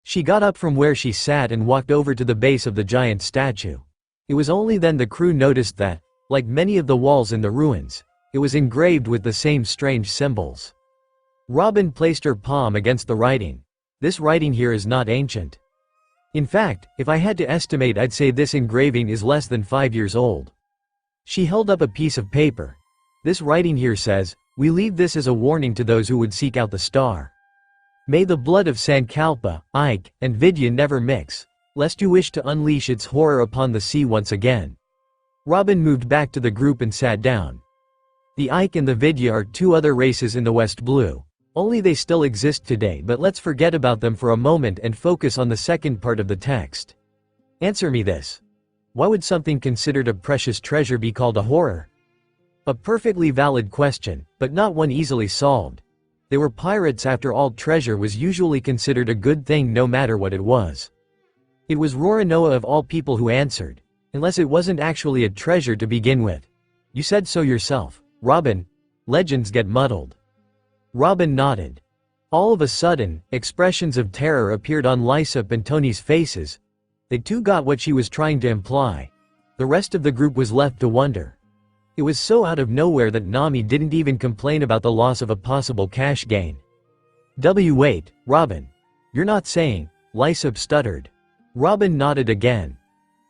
Speaker 3: She got up from where she sat and walked over to the base of the giant statue. It was only then the crew noticed that, like many of the walls in the ruins, it was engraved with the same strange symbols. Robin placed her palm against the writing. This writing here is not ancient. In fact, if I had to estimate, I'd say this engraving is less than 5 years old. She held up a piece of paper. This writing here says, we leave this as a warning to those who would seek out the star. May the blood of Sankalpa, Ike, and Vidya never mix, lest you wish to unleash its horror upon the sea once again. Robin moved back to the group and sat down. The Ike and the Vidya are 2 other races in the West Blue. Only they still exist today, but let's forget about them for a moment and focus on the second part of the text. Answer me this. Why would something considered a precious treasure be called a horror? A perfectly valid question, but not one easily solved. They were pirates after all. Treasure was usually considered a good thing no matter what it was. It was Roronoa of all people who answered, unless it wasn't actually a treasure to begin with. You said so yourself, Robin. Legends get muddled. Robin nodded. All of a sudden, expressions of terror appeared on Lysop and Tony's faces. They too got what she was trying to imply. The rest of the group was left to wonder. It was so out of nowhere that Nami didn't even complain about the loss of a possible cash gain. Wait, Robin. You're not saying, Lysop stuttered. Robin nodded again.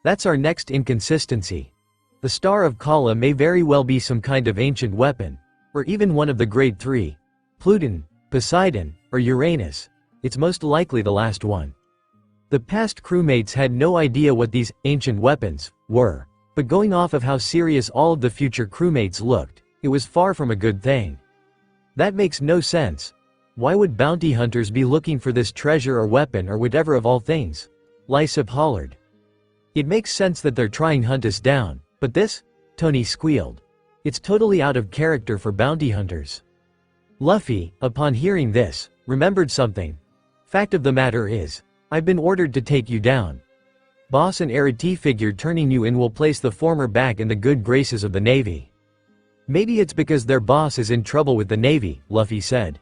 Speaker 3: That's our next inconsistency. The Star of Kala may very well be some kind of ancient weapon, or even one of the Grade 3. Pluton, Poseidon, or Uranus. It's most likely the last one. The past crewmates had no idea what these ancient weapons were, but going off of how serious all of the future crewmates looked, it was far from a good thing. That makes no sense. Why would bounty hunters be looking for this treasure or weapon or whatever of all things? Lysop hollered. It makes sense that they're trying to hunt us down, but this? Tony squealed. It's totally out of character for bounty hunters. Luffy, upon hearing this, remembered something. Fact of the matter is, I've been ordered to take you down. Boss and Arati figured turning you in will place the former back in the good graces of the Navy. Maybe it's because their boss is in trouble with the Navy, Luffy said.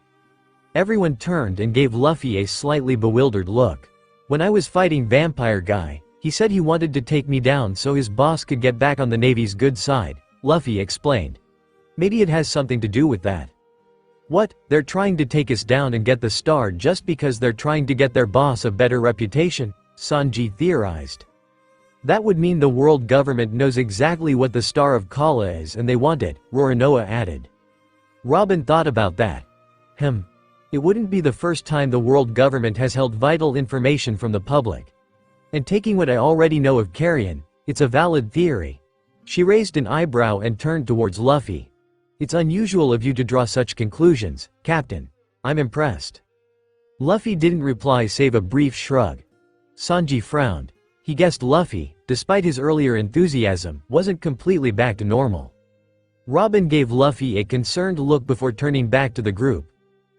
Speaker 3: Everyone turned and gave Luffy a slightly bewildered look. When I was fighting Vampire Guy, he said he wanted to take me down so his boss could get back on the Navy's good side, Luffy explained. Maybe it has something to do with that. What, they're trying to take us down and get the star just because they're trying to get their boss a better reputation? Sanji theorized. That would mean the world government knows exactly what the Star of Kala is and they want it, Roronoa added. Robin thought about that. It wouldn't be the first time the world government has held vital information from the public. And taking what I already know of Carrion, it's a valid theory. She raised an eyebrow and turned towards Luffy. It's unusual of you to draw such conclusions, Captain. I'm impressed. Luffy didn't reply save a brief shrug. Sanji frowned. He guessed Luffy, despite his earlier enthusiasm, wasn't completely back to normal. Robin gave Luffy a concerned look before turning back to the group.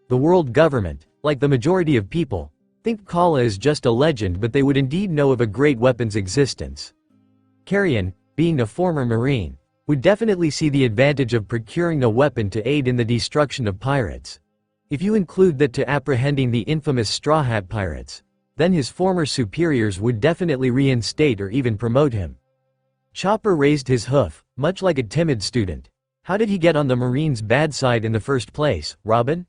Speaker 3: The world government, like the majority of people, think Kala is just a legend, but they would indeed know of a great weapon's existence. Carrion, being a former Marine, would definitely see the advantage of procuring a weapon to aid in the destruction of pirates. If you include that to apprehending the infamous Straw Hat pirates, then his former superiors would definitely reinstate or even promote him. Chopper raised his hoof, much like a timid student. How did he get on the Marines' bad side in the first place, Robin?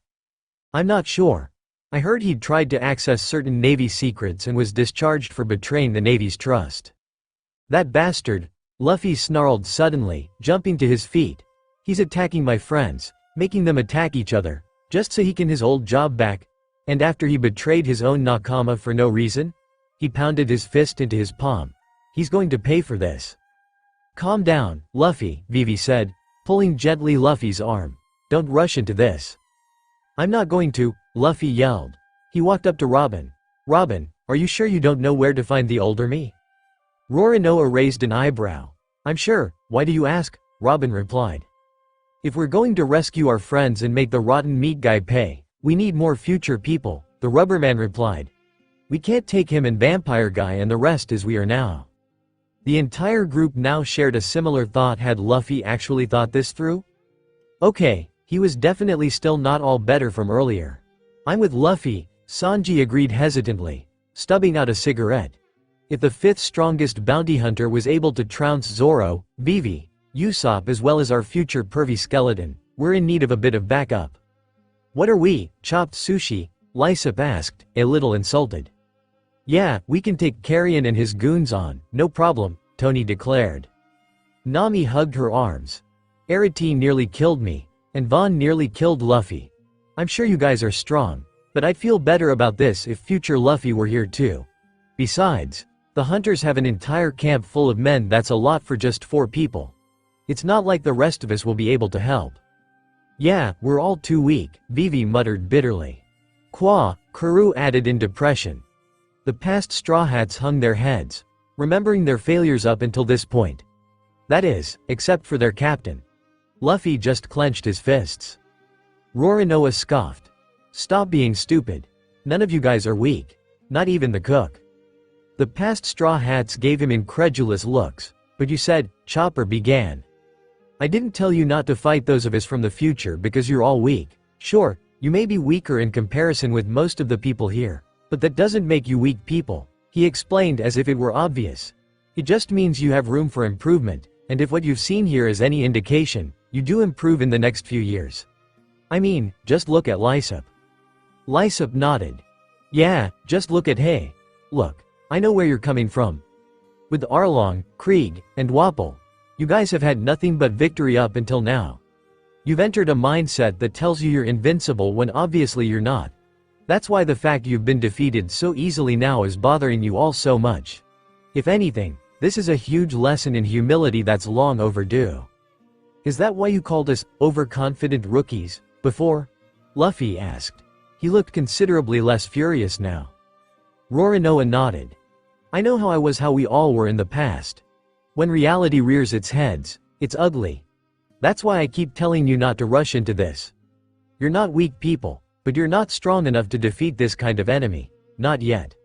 Speaker 3: I'm not sure. I heard he'd tried to access certain Navy secrets and was discharged for betraying the Navy's trust. That bastard, Luffy snarled suddenly, jumping to his feet. He's attacking my friends, making them attack each other, just so he can his old job back. And after he betrayed his own nakama for no reason? He pounded his fist into his palm. He's going to pay for this. Calm down, Luffy, Vivi said, pulling gently Luffy's arm. Don't rush into this. I'm not going to, Luffy yelled. He walked up to Robin. Robin, are you sure you don't know where to find the older me? Roronoa raised an eyebrow. I'm sure, why do you ask? Robin replied. If we're going to rescue our friends and make the rotten meat guy pay, we need more future people, the Rubberman replied. We can't take him and Vampire Guy and the rest as we are now. The entire group now shared a similar thought. Had Luffy actually thought this through? Okay, he was definitely still not all better from earlier. I'm with Luffy, Sanji agreed hesitantly, stubbing out a cigarette. If the fifth strongest bounty hunter was able to trounce Zoro, Vivi, Usopp as well as our future pervy skeleton, we're in need of a bit of backup. What are we, chopped sushi? Lysop asked, a little insulted. Yeah, we can take Carrion and his goons on, no problem, Tony declared. Nami hugged her arms. Arati nearly killed me, and Vaughn nearly killed Luffy. I'm sure you guys are strong, but I'd feel better about this if future Luffy were here too. Besides, the hunters have an entire camp full of men. That's a lot for just 4 people. It's not like the rest of us will be able to help. Yeah, we're all too weak, Vivi muttered bitterly. Kuru added in depression. The past Straw Hats hung their heads, remembering their failures up until this point. That is, except for their captain. Luffy just clenched his fists. Roronoa scoffed. Stop being stupid. None of you guys are weak. Not even the cook. The past Straw Hats gave him incredulous looks. But you said, Chopper began. I didn't tell you not to fight those of us from the future because you're all weak. Sure, you may be weaker in comparison with most of the people here, but that doesn't make you weak people, he explained as if it were obvious. It just means you have room for improvement, and if what you've seen here is any indication, you do improve in the next few years. I mean, just look at Lysop. Lysop nodded. Yeah, just look at Hay. Look, I know where you're coming from. With Arlong, Krieg, and Wapol, you guys have had nothing but victory up until now. You've entered a mindset that tells you you're invincible when obviously you're not. That's why the fact you've been defeated so easily now is bothering you all so much. If anything, this is a huge lesson in humility that's long overdue. Is that why you called us overconfident rookies before? Luffy asked. He looked considerably less furious now. Roronoa nodded. I know how we all were in the past. When reality rears its heads, it's ugly. That's why I keep telling you not to rush into this. You're not weak people, but you're not strong enough to defeat this kind of enemy. Not yet.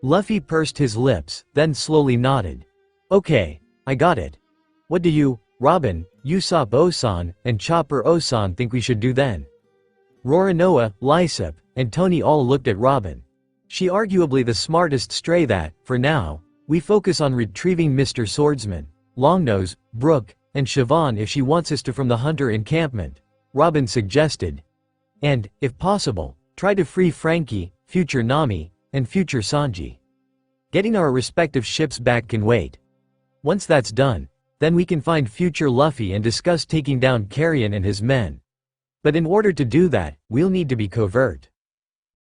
Speaker 3: Luffy pursed his lips, then slowly nodded. Okay, I got it. What do you, Robin, Usopp-Osan, and Chopper-Osan think we should do then? Roronoa, Lysop, and Tony all looked at Robin. She arguably the smartest stray that, for now, we focus on retrieving Mr. Swordsman, Longnose, Brook, and Siobhan if she wants us to from the hunter encampment, Robin suggested. And, if possible, try to free Frankie, future Nami, and future Sanji. Getting our respective ships back can wait. Once that's done, then we can find future Luffy and discuss taking down Carrion and his men. But in order to do that, we'll need to be covert.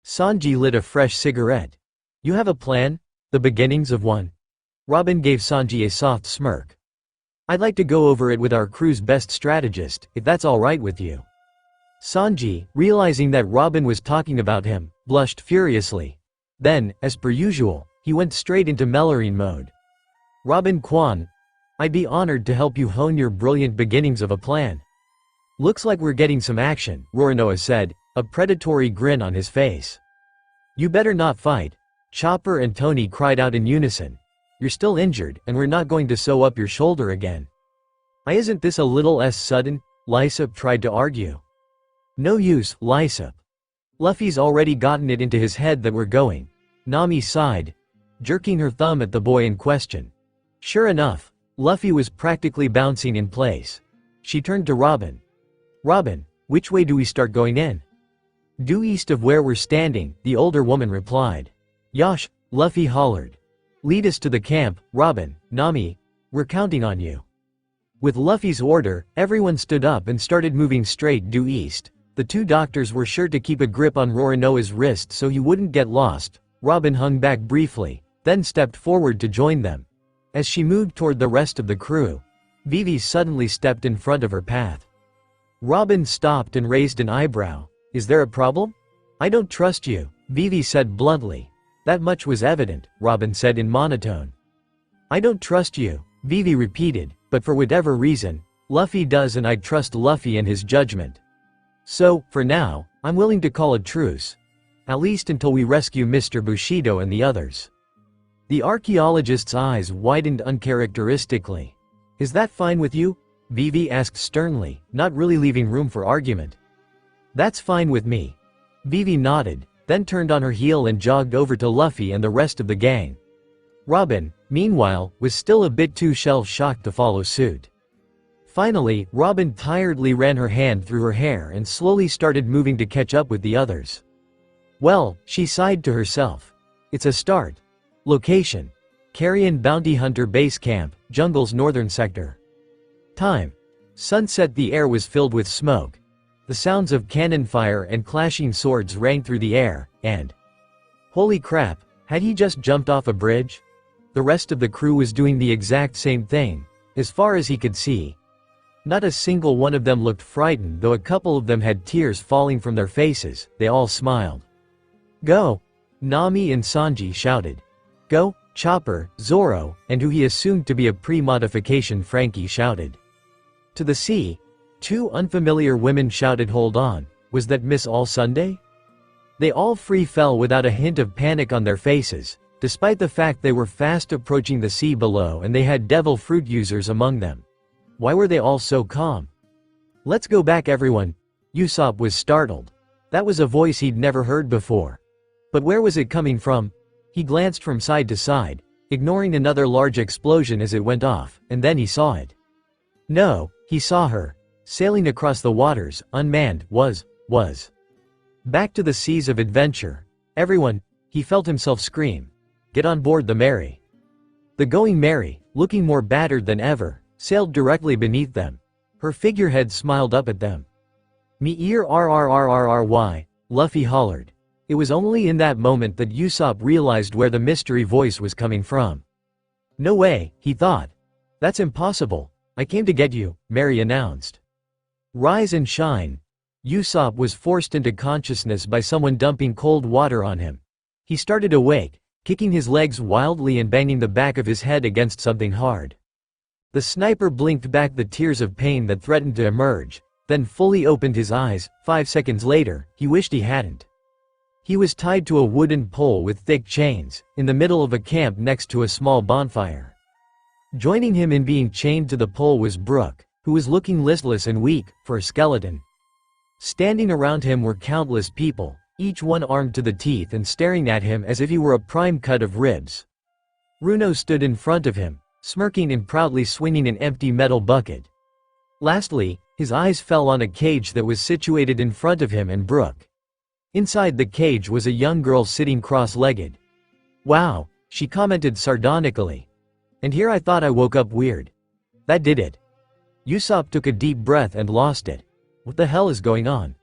Speaker 3: Sanji lit a fresh cigarette. You have a plan? The beginnings of one? Robin gave Sanji a soft smirk. I'd like to go over it with our crew's best strategist, if that's alright with you. Sanji, realizing that Robin was talking about him, blushed furiously. Then, as per usual, he went straight into Melorine mode. Robin Kwan, I'd be honored to help you hone your brilliant beginnings of a plan. Looks like we're getting some action, Roronoa said, a predatory grin on his face. You better not fight. Chopper and Tony cried out in unison. You're still injured, and we're not going to sew up your shoulder again. Why isn't this a little less sudden? Lysop tried to argue. No use, Lysop. Luffy's already gotten it into his head that we're going. Nami sighed, jerking her thumb at the boy in question. Sure enough, Luffy was practically bouncing in place. She turned to Robin. Robin, which way do we start going in? Due east of where we're standing, the older woman replied. Yosh, Luffy hollered. Lead us to the camp, Robin, Nami, we're counting on you. With Luffy's order, everyone stood up and started moving straight due east. The two doctors were sure to keep a grip on Roronoa's wrist so he wouldn't get lost. Robin hung back briefly, then stepped forward to join them. As she moved toward the rest of the crew, Vivi suddenly stepped in front of her path. Robin stopped and raised an eyebrow. Is there a problem? I don't trust you, Vivi said bluntly. That much was evident, Robin said in monotone. I don't trust you, Vivi repeated, but for whatever reason, Luffy does and I trust Luffy and his judgment. So, for now, I'm willing to call a truce. At least until we rescue Mr. Bushido and the others. The archaeologist's eyes widened uncharacteristically. Is that fine with you? Vivi asked sternly, not really leaving room for argument. That's fine with me. Vivi nodded, then turned on her heel and jogged over to Luffy and the rest of the gang. Robin, meanwhile, was still a bit too shell-shocked to follow suit. Finally, Robin tiredly ran her hand through her hair and slowly started moving to catch up with the others. Well, she sighed to herself. It's a start. Location: Carrion Bounty Hunter Base Camp, Jungle's northern sector. Time: sunset. The air was filled with smoke. The sounds of cannon fire and clashing swords rang through the air, and… holy crap, had he just jumped off a bridge? The rest of the crew was doing the exact same thing, as far as he could see. Not a single one of them looked frightened, though a couple of them had tears falling from their faces. They all smiled. Go! Nami and Sanji shouted. Go! Chopper, Zoro, and who he assumed to be a pre-modification Frankie shouted. To the sea! Two unfamiliar women shouted. Hold on, was that Miss All Sunday? They all three fell without a hint of panic on their faces, despite the fact they were fast approaching the sea below and they had devil fruit users among them. Why were they all so calm? Let's go back, everyone. Usopp was startled. That was a voice he'd never heard before. But where was it coming from? He glanced from side to side, ignoring another large explosion as it went off, and then he saw it. No, he saw her. Sailing across the waters, unmanned, was. Back to the seas of adventure. Everyone, he felt himself scream. Get on board the Mary. The Going Mary, looking more battered than ever, sailed directly beneath them. Her figurehead smiled up at them. Me ear rrrrrry, Luffy hollered. It was only in that moment that Usopp realized where the mystery voice was coming from. "No way," he thought. "That's impossible. I came to get you," Mary announced. "Rise and shine." Usopp was forced into consciousness by someone dumping cold water on him. He started awake, kicking his legs wildly and banging the back of his head against something hard. The sniper blinked back the tears of pain that threatened to emerge, then fully opened his eyes. 5 seconds later, he wished he hadn't. He was tied to a wooden pole with thick chains, in the middle of a camp next to a small bonfire. Joining him in being chained to the pole was Brook, who was looking listless and weak, for a skeleton. Standing around him were countless people, each one armed to the teeth and staring at him as if he were a prime cut of ribs. Runo stood in front of him, smirking and proudly swinging an empty metal bucket. Lastly, his eyes fell on a cage that was situated in front of him and Brook. Inside the cage was a young girl sitting cross-legged. "Wow," she commented sardonically. "And here I thought I woke up weird. That did it." Usopp took a deep breath and lost it. What the hell is going on?